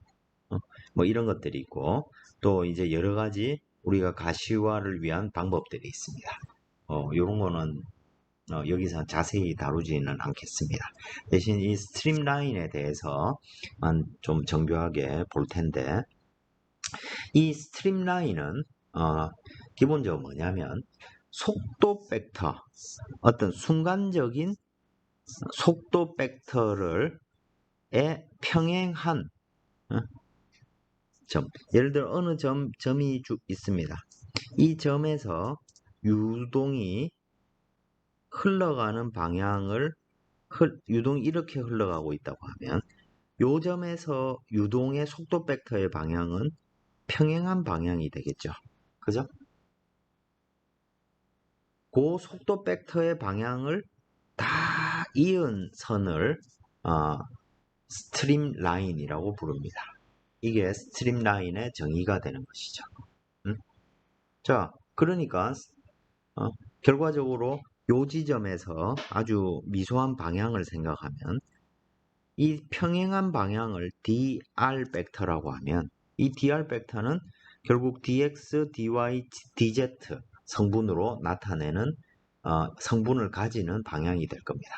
뭐 이런 것들이 있고 또 이제 여러 가지 우리가 가시화를 위한 방법들이 있습니다. 이런 거는 여기서 자세히 다루지는 않겠습니다. 대신 이 스트림라인에 대해서만 좀 정교하게 볼 텐데 이 스트림라인은 기본적으로 뭐냐면 속도 벡터 어떤 순간적인 속도 벡터를 평행한 점 예를 들어 어느 점이 있습니다. 이 점에서 유동이 흘러가는 방향을 유동이 이렇게 흘러가고 있다고 하면 요 점에서 유동의 속도 벡터의 방향은 평행한 방향이 되겠죠. 그죠? 그 속도 벡터의 방향을 다 이은 선을 스트림 라인이라고 부릅니다. 이게 스트림 라인의 정의가 되는 것이죠. 자, 그러니까 결과적으로 요 지점에서 아주 미소한 방향을 생각하면 이 평행한 방향을 dr 벡터라고 하면 이 dr 벡터는 결국 dx, dy, dz 성분으로 나타내는 성분을 가지는 방향이 될 겁니다.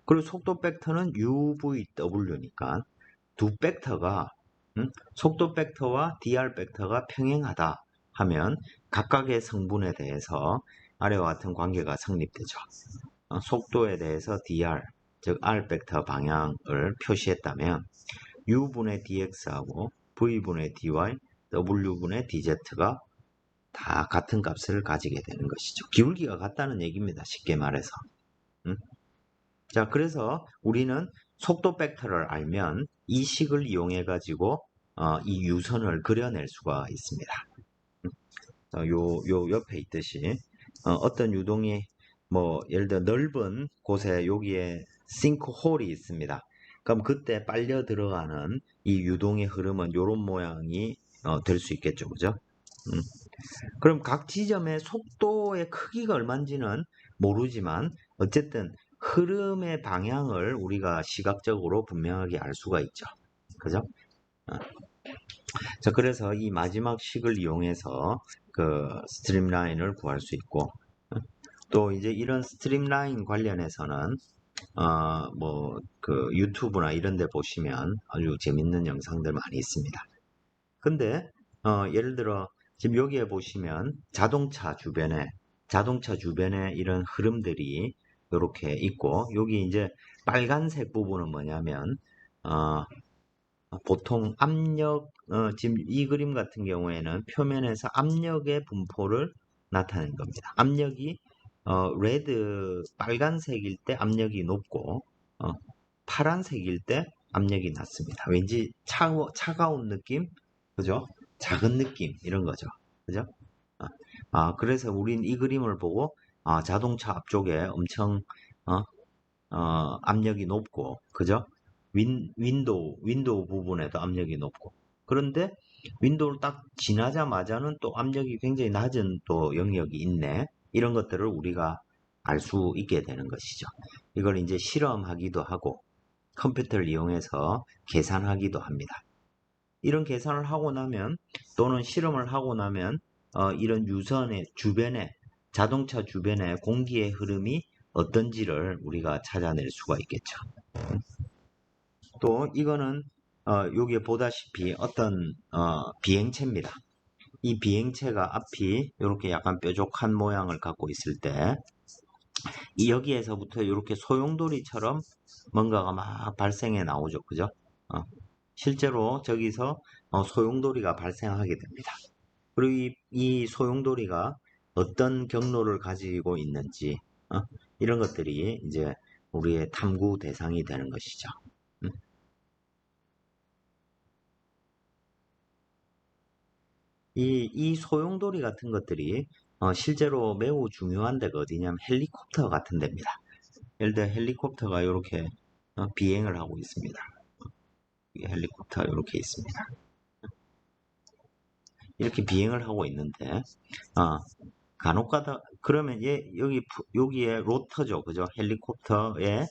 그리고 속도 벡터는 UVW니까 두 벡터가 속도 벡터와 dr 벡터가 평행하다 하면 각각의 성분에 대해서 아래와 같은 관계가 성립되죠. 속도에 대해서 dr, 즉 r 벡터 방향을 표시했다면 u분의 dx하고 v분의 dy, w분의 dz가 다 같은 값을 가지게 되는 것이죠. 기울기가 같다는 얘기입니다. 쉽게 말해서. 자, 그래서 우리는 속도 벡터를 알면 이 식을 이용해 가지고 이 유선을 그려낼 수가 있습니다. 요 옆에 있듯이 어떤 유동이 뭐 예를 들어 넓은 곳에 여기에 싱크홀이 있습니다. 그럼 그때 빨려 들어가는 이 유동의 흐름은 이런 모양이 될 수 있겠죠, 그죠? 그럼 각 지점의 속도의 크기가 얼마인지는 모르지만 어쨌든 흐름의 방향을 우리가 시각적으로 분명하게 알 수가 있죠. 그죠? 자, 그래서 이 마지막 식을 이용해서 그 스트림라인을 구할 수 있고 또 이제 이런 스트림라인 관련해서는 뭐 그 유튜브나 이런 데 보시면 아주 재밌는 영상들 많이 있습니다. 근데 예를 들어 지금 여기에 보시면 자동차 주변에 이런 흐름들이 이렇게 있고 여기 이제 빨간색 부분은 뭐냐면 보통 압력 지금 이 그림 같은 경우에는 표면에서 압력의 분포를 나타낸 겁니다. 압력이 레드 빨간색일 때 압력이 높고 파란색일 때 압력이 낮습니다. 왠지 차가운 느낌, 그죠? 작은 느낌 이런 거죠. 그죠? 그래서 우린 이 그림을 보고 자동차 앞쪽에 엄청 압력이 높고, 그죠? 윈도우 부분에도 압력이 높고. 그런데 윈도우를 딱 지나자마자는 또 압력이 굉장히 낮은 또 영역이 있네. 이런 것들을 우리가 알 수 있게 되는 것이죠. 이걸 이제 실험하기도 하고 컴퓨터를 이용해서 계산하기도 합니다. 이런 계산을 하고 나면 또는 실험을 하고 나면 이런 유선의 주변에 자동차 주변에 공기의 흐름이 어떤지를 우리가 찾아낼 수가 있겠죠. 또 이거는 여기에 보다시피 어떤 비행체입니다. 이 비행체가 앞이 이렇게 약간 뾰족한 모양을 갖고 있을 때 여기에서부터 이렇게 소용돌이처럼 뭔가가 막 발생해 나오죠. 그죠? 실제로 저기서 소용돌이가 발생하게 됩니다. 그리고 이 소용돌이가 어떤 경로를 가지고 있는지 이런 것들이 이제 우리의 탐구 대상이 되는 것이죠. 이 소용돌이 같은 것들이 실제로 매우 중요한 데가 어디냐면 헬리콥터 같은 데입니다. 예를 들어 헬리콥터가 이렇게 비행을 하고 있습니다. 헬리콥터 이렇게 있습니다. 이렇게 비행을 하고 있는데 간혹가다 그러면 여기에 로터죠, 그죠? 헬리콥터의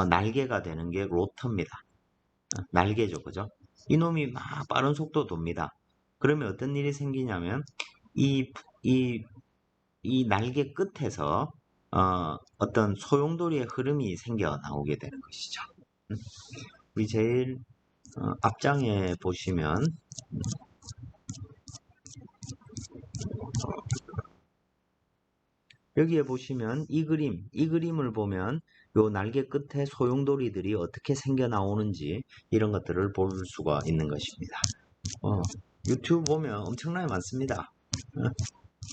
날개가 되는 게 로터입니다. 날개죠, 그죠? 이놈이 막 빠른 속도 돕니다. 그러면 어떤 일이 생기냐면 이, 이, 이 날개 끝에서 어떤 소용돌이의 흐름이 생겨 나오게 되는 것이죠. 우리 제일 앞장에 보시면 여기에 보시면 이 그림을 보면 요 날개 끝에 소용돌이들이 어떻게 생겨 나오는지 이런 것들을 볼 수가 있는 것입니다. 유튜브 보면 엄청나게 많습니다.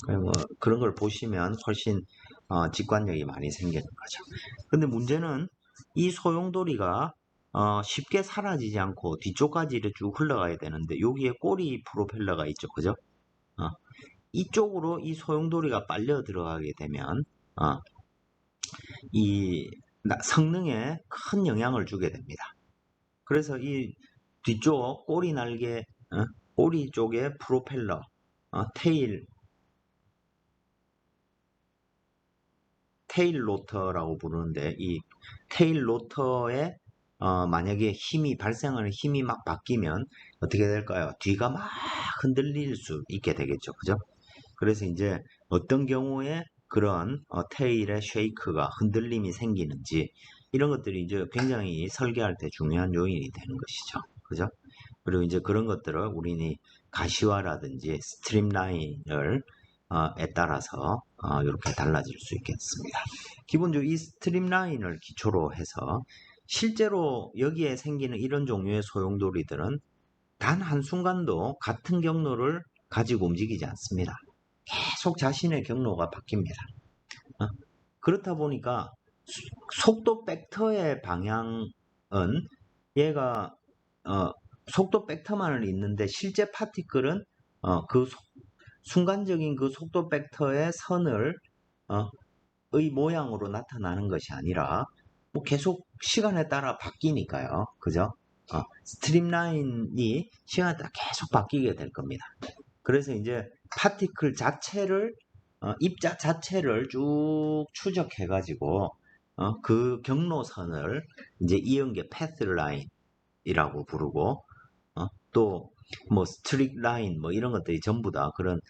뭐 그런 걸 보시면 훨씬 직관력이 많이 생기는 거죠. 근데 문제는 이 소용돌이가 쉽게 사라지지 않고 뒤쪽까지 이렇게 쭉 흘러가야 되는데 여기에 꼬리 프로펠러가 있죠. 그죠? 이쪽으로 이 소용돌이가 빨려 들어가게 되면 이 성능에 큰 영향을 주게 됩니다. 그래서 이 뒤쪽 꼬리 날개, 꼬리 쪽에 프로펠러, 테일 로터라고 부르는데 이 테일 로터에 만약에 힘이 발생하는 힘이 막 바뀌면 어떻게 될까요? 뒤가 막 흔들릴 수 있게 되겠죠. 그죠? 그래서 이제 어떤 경우에 그런 테일의 쉐이크가 흔들림이 생기는지 이런 것들이 이제 굉장히 설계할 때 중요한 요인이 되는 것이죠. 그죠? 그리고 이제 그런 것들을 우리는 가시화라든지 스트림라인을 에 따라서 이렇게 달라질 수 있겠습니다. 기본적으로 이 스트림라인을 기초로 해서 실제로 여기에 생기는 이런 종류의 소용돌이들은 단 한순간도 같은 경로를 가지고 움직이지 않습니다. 계속 자신의 경로가 바뀝니다. 그렇다 보니까 속도 벡터의 방향은 얘가 속도 벡터만을 있는데 실제 파티클은 그 순간적인 그 속도 벡터의 선을 의 모양으로 나타나는 것이 아니라 뭐 계속 시간에 따라 바뀌니까요. 그죠? 스트림라인이 시간에 따라 계속 바뀌게 될 겁니다. 그래서 이제 파티클 자체를 입자 자체를 쭉 추적해 가지고 그 경로선을 이제 이은 게 패스 라인이라고 부르고 또 뭐 스트릭 라인 뭐 이런 것들이 전부 다 그런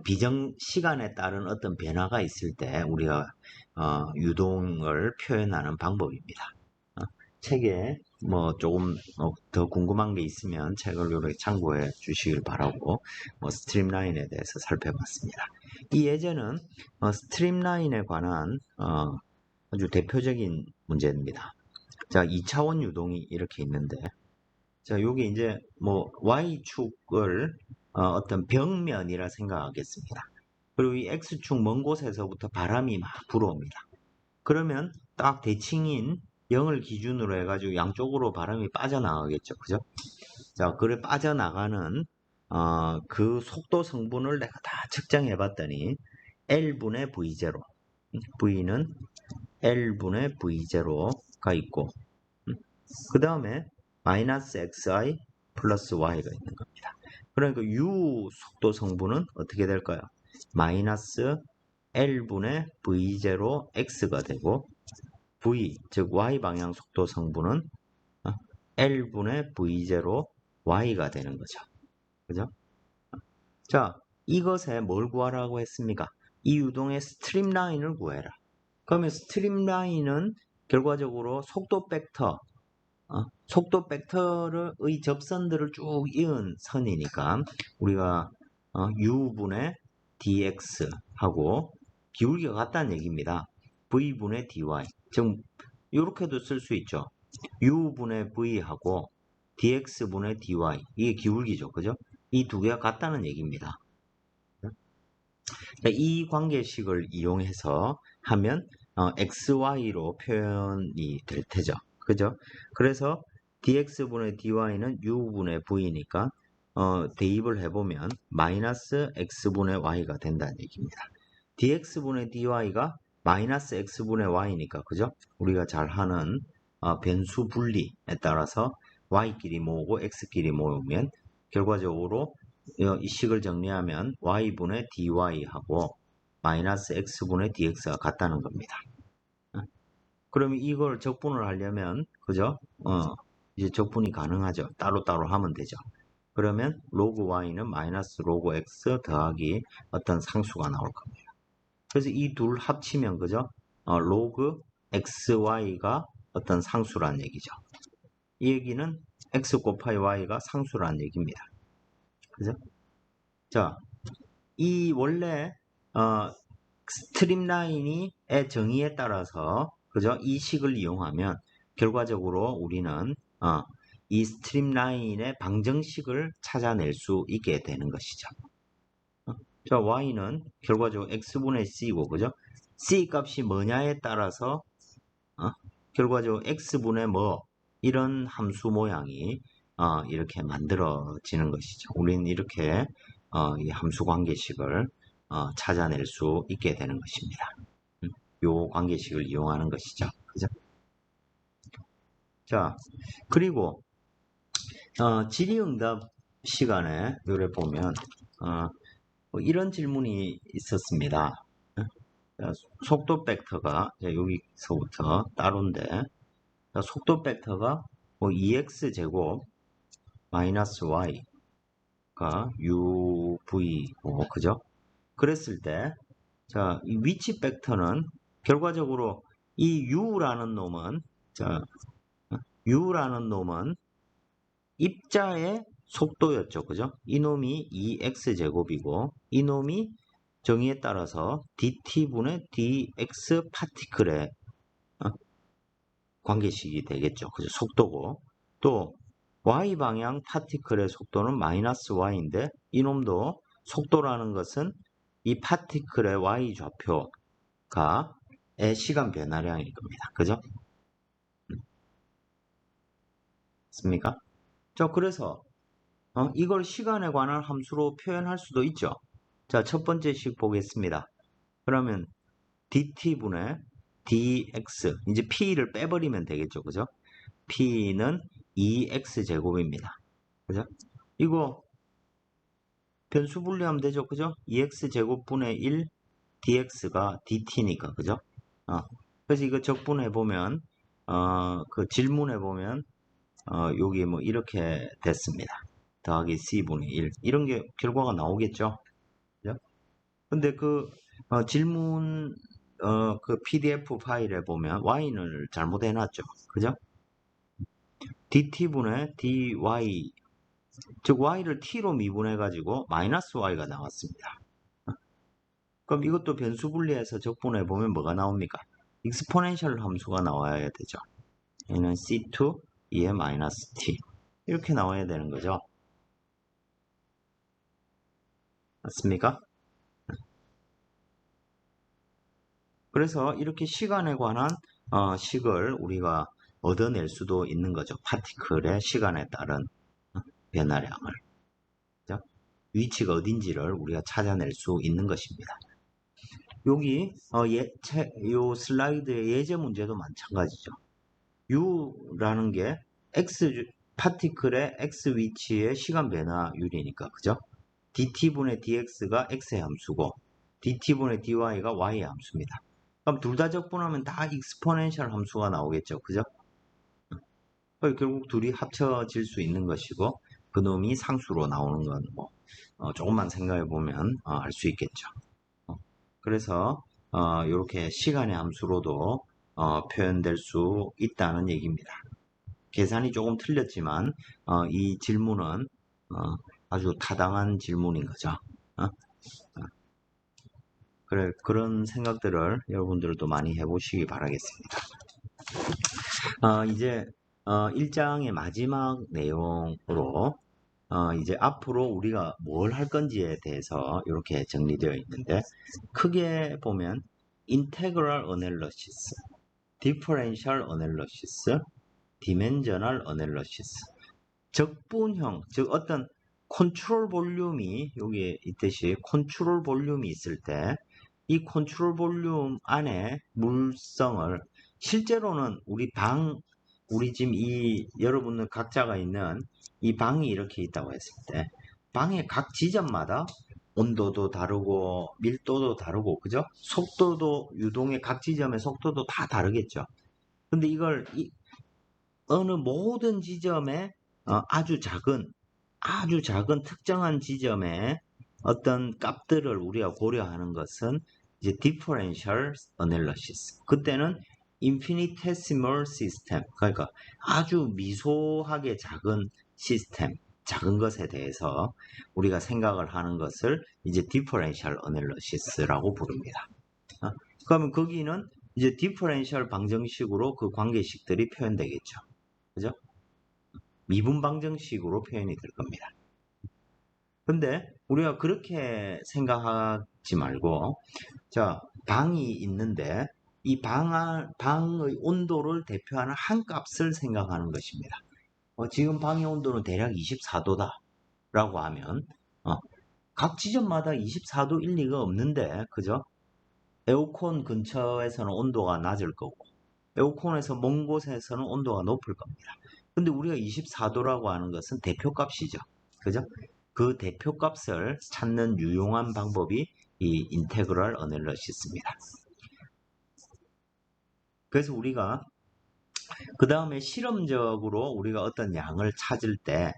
비정 시간에 따른 어떤 변화가 있을 때 우리가 유동을 표현하는 방법입니다. 책에 뭐 조금 더 궁금한 게 있으면 책을 이렇게 참고해 주시길 바라고 스트림라인에 대해서 살펴봤습니다. 이 예제는 스트림라인에 관한 아주 대표적인 문제입니다. 자, 2차원 유동이 이렇게 있는데 자, 요게 이제 뭐 Y축을 어떤 벽면이라 생각하겠습니다. 그리고 이 X축 먼 곳에서부터 바람이 막 불어옵니다. 그러면 딱 대칭인 0을 기준으로 해가지고 양쪽으로 바람이 빠져나가겠죠. 그죠? 자, 그래 빠져나가는 그 속도 성분을 내가 다 측정해 봤더니 L분의 V0 V는 L분의 V0가 있고 그 다음에 마이너스 XI 플러스 Y가 있는 겁니다. 그러니까 U 속도 성분은 어떻게 될까요? 마이너스 L분의 V0X가 되고 V, 즉 Y 방향 속도 성분은 L분의 V0 y가 되는 거죠. 그죠? 자, 이것에 뭘 구하라고 했습니까? 이 유동의 스트림라인을 구해라. 그러면 스트림라인은 결과적으로 속도 벡터, 속도 벡터의 접선들을 쭉 이은 선이니까 우리가 u분의 dx하고 기울기가 같다는 얘기입니다. v분의 dy. 즉 이렇게도 쓸 수 있죠. u분의 v하고 dx분의 dy. 이게 기울기죠. 그죠? 이 두 개가 같다는 얘기입니다. 이 관계식을 이용해서 하면 xy로 표현이 될 테죠. 그죠? 그래서 dx분의 dy는 u분의 v니까 대입을 해보면 마이너스 x분의 y가 된다는 얘기입니다. dx분의 dy가 마이너스 x분의 y니까 그죠? 우리가 잘 하는 변수 분리에 따라서 y끼리 모으고 x끼리 모으면 결과적으로 이 식을 정리하면 y분의 dy하고 마이너스 x분의 dx가 같다는 겁니다. 그러면 이걸 적분을 하려면 그죠? 이제 적분이 가능하죠. 따로따로 하면 되죠. 그러면 로그 y는 마이너스 로그 x 더하기 어떤 상수가 나올 겁니다. 그래서 이 둘 합치면 그죠? 로그 xy가 어떤 상수란 얘기죠. 이 얘기는 x 곱하기 y가 상수란 얘기입니다. 그죠? 자, 이 원래 스트림라인의 정의에 따라서 그죠? 이 식을 이용하면 결과적으로 우리는 이 스트림라인의 방정식을 찾아낼 수 있게 되는 것이죠. 자, y는 결과적으로 x분의 c고 그죠? c 값이 뭐냐에 따라서 결과적으로 x분의 뭐 이런 함수 모양이 이렇게 만들어지는 것이죠. 우리는 이렇게 이 함수 관계식을 찾아낼 수 있게 되는 것입니다. 요 관계식을 이용하는 것이죠. 그죠? 자, 그리고 질의응답 시간에 요래 보면 뭐 이런 질문이 있었습니다. 자, 속도 벡터가 여기서부터 따로인데 자, 속도 벡터가 뭐 2x제곱 마이너스 y가 uv고 그죠? 그랬을 때 자, 이 위치 벡터는 결과적으로 이 u라는 놈은 자, u라는 놈은 입자의 속도였죠. 그죠? 이놈이 2x제곱이고 이놈이 정의에 따라서 dt분의 dx 파티클의 관계식이 되겠죠. 그죠? 속도고 또 y방향 파티클의 속도는 마이너스 y인데 이놈도 속도라는 것은 이 파티클의 y좌표가 의 시간 변화량일 겁니다. 그죠? 맞습니까? 자, 그래서 이걸 시간에 관한 함수로 표현할 수도 있죠. 자, 첫 번째 식 보겠습니다. 그러면 dt분의 dx 이제 p를 빼버리면 되겠죠. 그죠? p는 2x제곱입니다. 그죠? 이거 변수 분리하면 되죠. 그죠? 2x제곱분의 1 dx가 dt니까 그죠? 그래서 이거 적분해 보면 그 질문해 보면 여기 뭐 이렇게 됐습니다. 더하기 c분의 1 이런 게 결과가 나오겠죠. 그죠? 근데 그 질문 그 PDF 파일에 보면 y는 잘못 해놨죠. 그죠? dt분의 dy 즉 y를 t로 미분해 가지고 마이너스 y가 나왔습니다. 그럼 이것도 변수 분리해서 적분해 보면 뭐가 나옵니까? 익스포넨셜 함수가 나와야 되죠. 얘는 c2 2의 마이너스 t 이렇게 나와야 되는 거죠. 맞습니까? 그래서 이렇게 시간에 관한 식을 우리가 얻어낼 수도 있는 거죠. 파티클의 시간에 따른 변화량을. 그죠? 위치가 어딘지를 우리가 찾아낼 수 있는 것입니다. 여기 요 슬라이드의 예제 문제도 마찬가지죠. u라는 게 x 파티클의 x 위치의 시간 변화율이니까 그죠? dt분의 dx가 x의 함수고 dt분의 dy가 y의 함수입니다. 그럼 둘 다 적분하면 다 익스포넨셜 함수가 나오겠죠. 그죠? 결국 둘이 합쳐질 수 있는 것이고 그놈이 상수로 나오는 건 뭐, 조금만 생각해 보면 알 수 있겠죠. 그래서 이렇게 시간의 함수로도 표현될 수 있다는 얘기입니다. 계산이 조금 틀렸지만 이 질문은 아주 타당한 질문인 거죠. 그래, 그런 생각들을 여러분들도 많이 해보시기 바라겠습니다. 이제 1장의 마지막 내용으로 이제 앞으로 우리가 뭘 할 건지에 대해서 이렇게 정리되어 있는데, 크게 보면 인테그럴 어널리시스, 디퍼런셜 어널리시스, 디멘저널 어널리시스, 적분형, 즉 어떤 컨트롤 볼륨이 여기에 있듯이 컨트롤 볼륨이 있을 때 이 컨트롤 볼륨 안에 물성을 실제로는 우리 지금 이 여러분은 각자가 있는 이 방이 이렇게 있다고 했을 때 방의 각 지점마다 온도도 다르고 밀도도 다르고 그죠? 속도도 유동의 각 지점의 속도도 다 다르겠죠. 근데 이걸 어느 모든 지점에 아주 작은 특정한 지점에 어떤 값들을 우리가 고려하는 것은 이제 differential analysis. 그때는 infinitesimal system, 그러니까 아주 미소하게 작은 시스템, 작은 것에 대해서 우리가 생각을 하는 것을 이제 differential analysis라고 부릅니다. 그러면 거기는 이제 differential 방정식으로 그 관계식들이 표현되겠죠. 그죠? 미분 방정식으로 표현이 될 겁니다. 근데 우리가 그렇게 생각하지 말고, 자, 방이 있는데 이 방의 온도를 대표하는 한 값을 생각하는 것입니다. 지금 방의 온도는 대략 24도다 라고 하면 각 지점마다 24도일 리가 없는데, 그죠? 에어컨 근처에서는 온도가 낮을 거고 에어컨에서 먼 곳에서는 온도가 높을 겁니다. 근데 우리가 24도라고 하는 것은 대표값이죠. 그죠? 그 대표값을 찾는 유용한 방법이 이 인테그럴 어널리시스입니다. 그래서 우리가 그 다음에 실험적으로 우리가 어떤 양을 찾을 때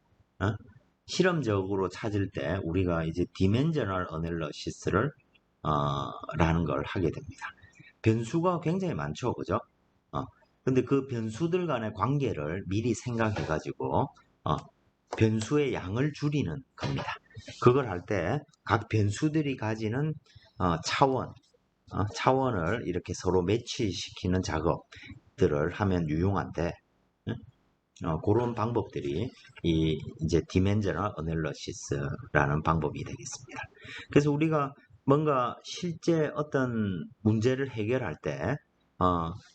실험적으로 찾을 때 우리가 이제 디멘저널 어널리시스를 라는 걸 하게 됩니다. 변수가 굉장히 많죠. 그죠? 근데 그 변수들 간의 관계를 미리 생각해 가지고 변수의 양을 줄이는 겁니다. 그걸 할 때 각 변수들이 가지는 차원을 이렇게 서로 매치시키는 작업들을 하면 유용한데 그런 방법들이 이제 디멘저널 어널리시스라는 방법이 되겠습니다. 그래서 우리가 뭔가 실제 어떤 문제를 해결할 때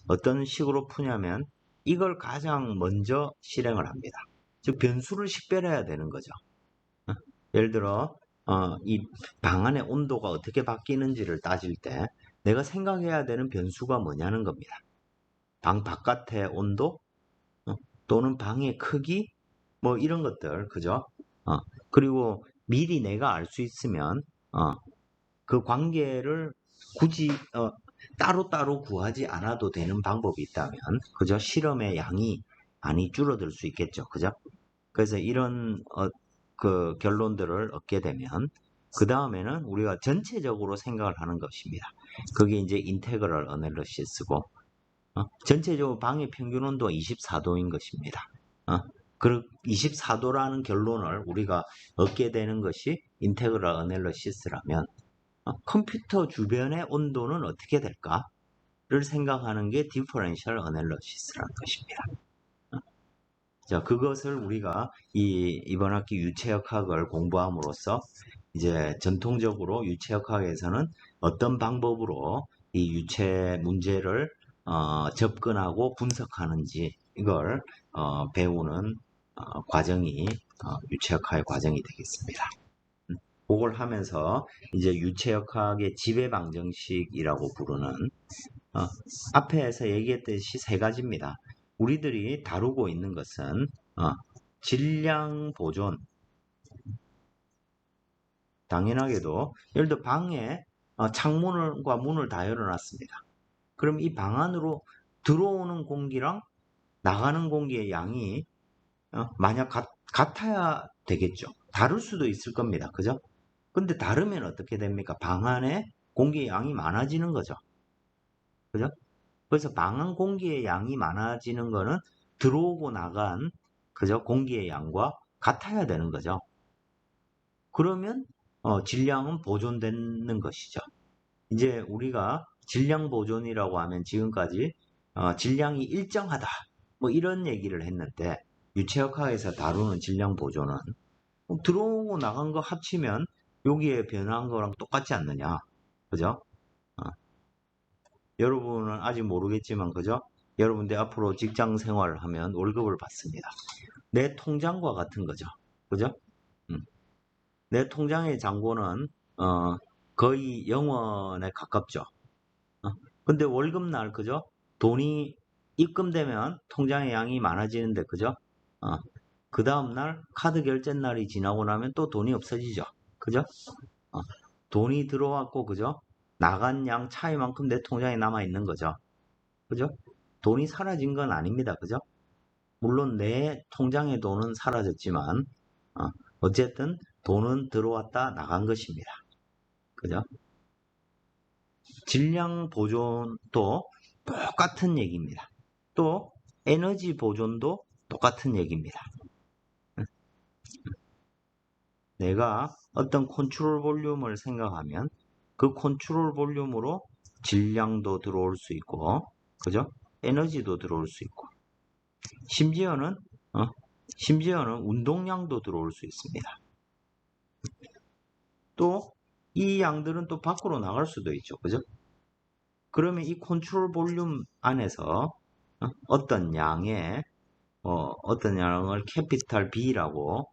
어떤 식으로 푸냐면 이걸 가장 먼저 실행을 합니다. 즉 변수를 식별해야 되는 거죠. 예를 들어 이 방 안의 온도가 어떻게 바뀌는지를 따질 때 내가 생각해야 되는 변수가 뭐냐는 겁니다. 방 바깥의 온도 또는 방의 크기 뭐 이런 것들 그죠? 그리고 미리 내가 알 수 있으면 그 관계를 굳이 따로따로 구하지 않아도 되는 방법이 있다면 그죠? 실험의 양이 많이 줄어들 수 있겠죠. 그죠? 그래서 이런 그 결론들을 얻게 되면 그 다음에는 우리가 전체적으로 생각을 하는 것입니다. 그게 이제 인테그럴 어널리시스고 전체적으로 방의 평균 온도가 24도인 것입니다. 그 24도라는 결론을 우리가 얻게 되는 것이 인테그럴 어널리시스라면 컴퓨터 주변의 온도는 어떻게 될까를 생각하는 게 디퍼런셜 어널리시스라는 것입니다. 자, 그것을 우리가 이번 학기 유체역학을 공부함으로써 이제 전통적으로 유체역학에서는 어떤 방법으로 이 유체 문제를 접근하고 분석하는지 이걸 배우는 과정이 유체역학의 과정이 되겠습니다. 그걸 하면서 이제 유체역학의 지배방정식이라고 부르는 앞에서 얘기했듯이 세 가지입니다. 우리들이 다루고 있는 것은 질량 보존, 당연하게도 예를 들어 방에 창문과 문을 다 열어놨습니다. 그럼 이 방 안으로 들어오는 공기랑 나가는 공기의 양이 만약 같아야 되겠죠. 다를 수도 있을 겁니다. 그죠? 근데 다르면 어떻게 됩니까? 방 안에 공기의 양이 많아지는 거죠. 그죠? 그래서 방 안 공기의 양이 많아지는 거는 들어오고 나간 그죠? 공기의 양과 같아야 되는 거죠. 그러면 질량은 보존되는 것이죠. 이제 우리가 질량 보존이라고 하면 지금까지 질량이 일정하다 뭐 이런 얘기를 했는데 유체역학에서 다루는 질량 보존은 들어오고 나간 거 합치면 여기에 변한 거랑 똑같지 않느냐. 그죠? 어, 여러분은 아직 모르겠지만 그죠? 여러분들 앞으로 직장 생활을 하면 월급을 받습니다. 내 통장과 같은 거죠. 그죠? 음. 내 통장의 잔고는 어, 거의 0원에 가깝죠. 근데 월급날 그죠? 돈이 입금되면 통장의 양이 많아지는데 그죠? 어, 그 다음날 카드 결제 날이 지나고 나면 또 돈이 없어지죠. 그죠? 어, 돈이 들어왔고 그죠? 나간 양 차이만큼 내 통장에 남아 있는 거죠. 그죠? 돈이 사라진 건 아닙니다. 그죠? 물론 내 통장의 돈은 사라졌지만 어쨌든 돈은 들어왔다 나간 것입니다. 그죠? 질량 보존도 똑같은 얘기입니다. 또 에너지 보존도 똑같은 얘기입니다. 내가 어떤 컨트롤 볼륨을 생각하면 그 컨트롤 볼륨으로 질량도 들어올 수 있고, 그죠? 에너지도 들어올 수 있고, 심지어는 어, 심지어는 운동량도 들어올 수 있습니다. 또 이 양들은 또 밖으로 나갈 수도 있죠. 그죠? 그러면 이 컨트롤 볼륨 안에서 어떤 양의 어떤 양을 캐피탈 B라고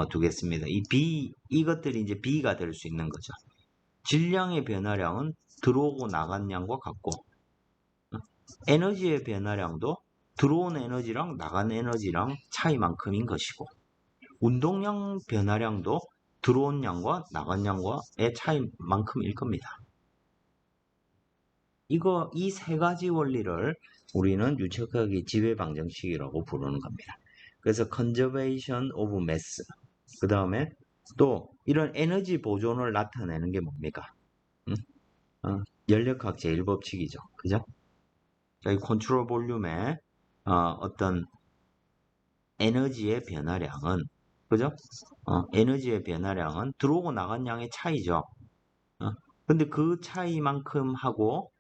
두겠습니다. 이 B, 이것들이 이제 B가 될 수 있는 거죠. 질량의 변화량은 들어오고 나간 양과 같고, 에너지의 변화량도 들어온 에너지랑 나간 에너지랑 차이만큼인 것이고, 운동량 변화량도 들어온 양과 나간 양과의 차이만큼일 겁니다. 이 세 가지 원리를 우리는 유체학의 지배방정식이라고 부르는 겁니다. 그래서 conservation of mass, 그 다음에 또 이런 에너지 보존을 나타내는 게 뭡니까? 응? 연력학 제1법칙이죠. 그죠? 자, 이 컨트롤 볼륨의 어떤 에너지의 변화량은, 그죠? 에너지의 변화량은 들어오고 나간 양의 차이죠. 근데 그 차이만큼 하고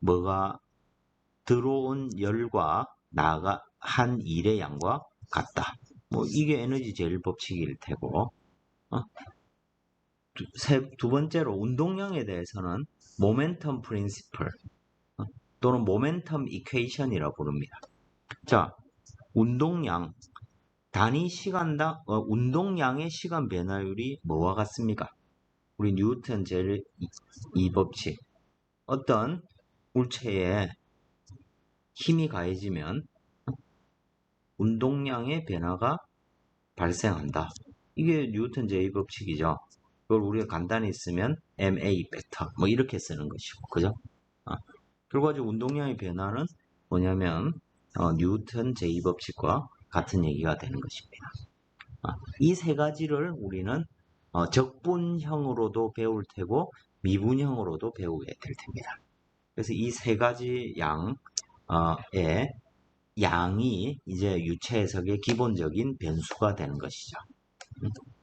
뭐가 들어온 열과 한 일의 양과 같다. 뭐 이게 에너지 제일 법칙일 테고 어? 두 번째로 운동량에 대해서는 모멘텀 프린시플 또는 모멘텀 이퀘이션이라고 부릅니다. 자, 운동량 단위 시간당 운동량의 시간 변화율이 뭐와 같습니까? 우리 뉴턴 제2 법칙. 어떤 물체에 힘이 가해지면 운동량의 변화가 발생한다. 이게 뉴턴 제2법칙이죠. 그걸 우리가 간단히 쓰면 MA 벡터 뭐 이렇게 쓰는 것이고, 그죠? 결과적으로 운동량의 변화는 뭐냐면 뉴턴 제2법칙과 같은 얘기가 되는 것입니다. 이 세 가지를 우리는 적분형으로도 배울 테고 미분형으로도 배우게 될 텐니다. 그래서 이 세 가지 양의 양이 이제 유체 해석의 기본적인 변수가 되는 것이죠.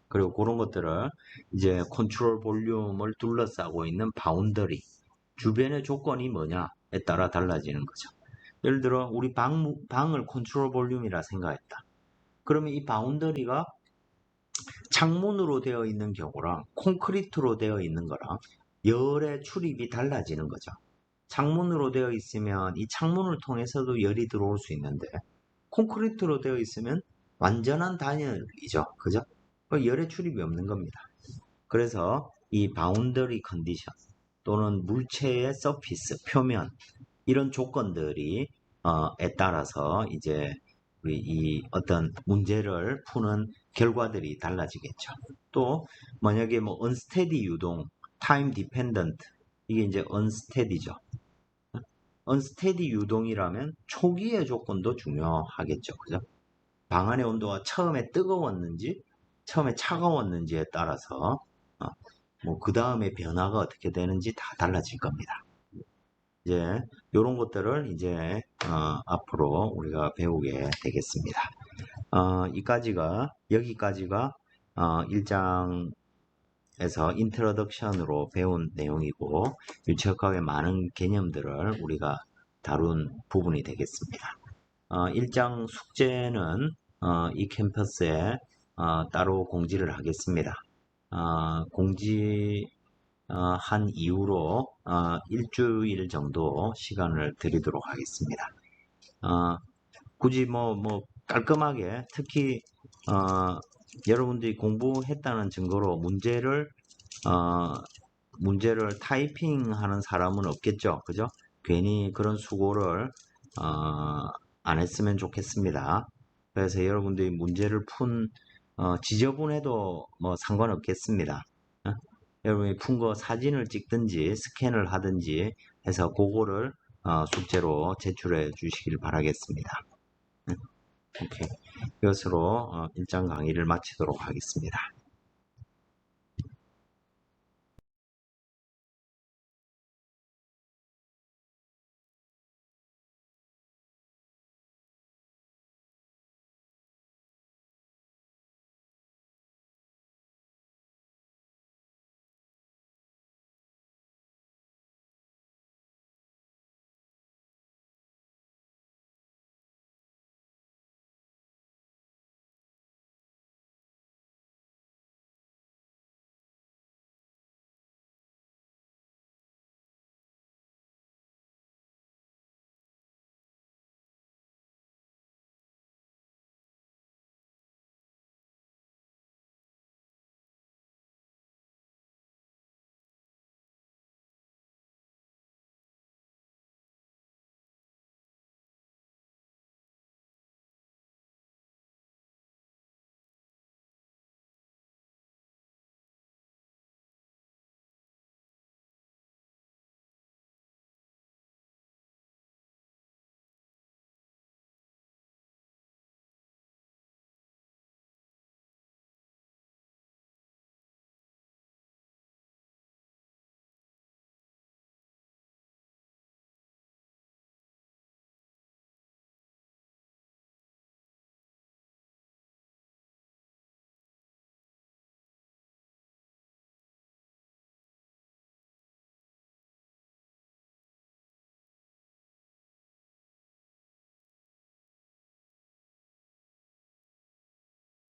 그리고 그런 것들을 이제 컨트롤 볼륨을 둘러싸고 있는 바운더리, 주변의 조건이 뭐냐에 따라 달라지는 거죠. 예를 들어 우리 방을 컨트롤 볼륨이라 생각했다. 그러면 이 바운더리가 창문으로 되어 있는 경우랑 콘크리트로 되어 있는 거랑 열의 출입이 달라지는 거죠. 창문으로 되어 있으면 이 창문을 통해서도 열이 들어올 수 있는데 콘크리트로 되어 있으면 완전한 단열이죠. 그죠? 열의 출입이 없는 겁니다. 그래서 이 바운더리 컨디션 또는 물체의 서피스, 표면 이런 조건들이 에 따라서 이제 우리 이 어떤 문제를 푸는 결과들이 달라지겠죠. 또 만약에 뭐 unsteady 유동, time dependent 이게 이제 unsteady죠. unsteady 유동이라면 초기의 조건도 중요하겠죠. 그죠? 방 안의 온도가 처음에 뜨거웠는지 처음에 차가웠는지에 따라서 뭐 그 다음에 변화가 어떻게 되는지 다 달라질 겁니다. 이제 이런 것들을 이제 앞으로 우리가 배우게 되겠습니다. 여기까지가 1장에서 인트로덕션으로 배운 내용이고 유치학과의 많은 개념들을 우리가 다룬 부분이 되겠습니다. 1장 숙제는 이 캠퍼스에 따로 공지를 하겠습니다. 공지한 이후로 일주일 정도 시간을 드리도록 하겠습니다. 굳이 뭐 깔끔하게 특히 여러분들이 공부했다는 증거로 문제를 타이핑하는 사람은 없겠죠, 그죠? 괜히 그런 수고를 안 했으면 좋겠습니다. 그래서 여러분들이 문제를 지저분해도 뭐 상관없겠습니다. 여러분이 푼 거 사진을 찍든지 스캔을 하든지 해서 그거를 숙제로 제출해 주시길 바라겠습니다. 오케이. 이것으로 1장 강의를 마치도록 하겠습니다.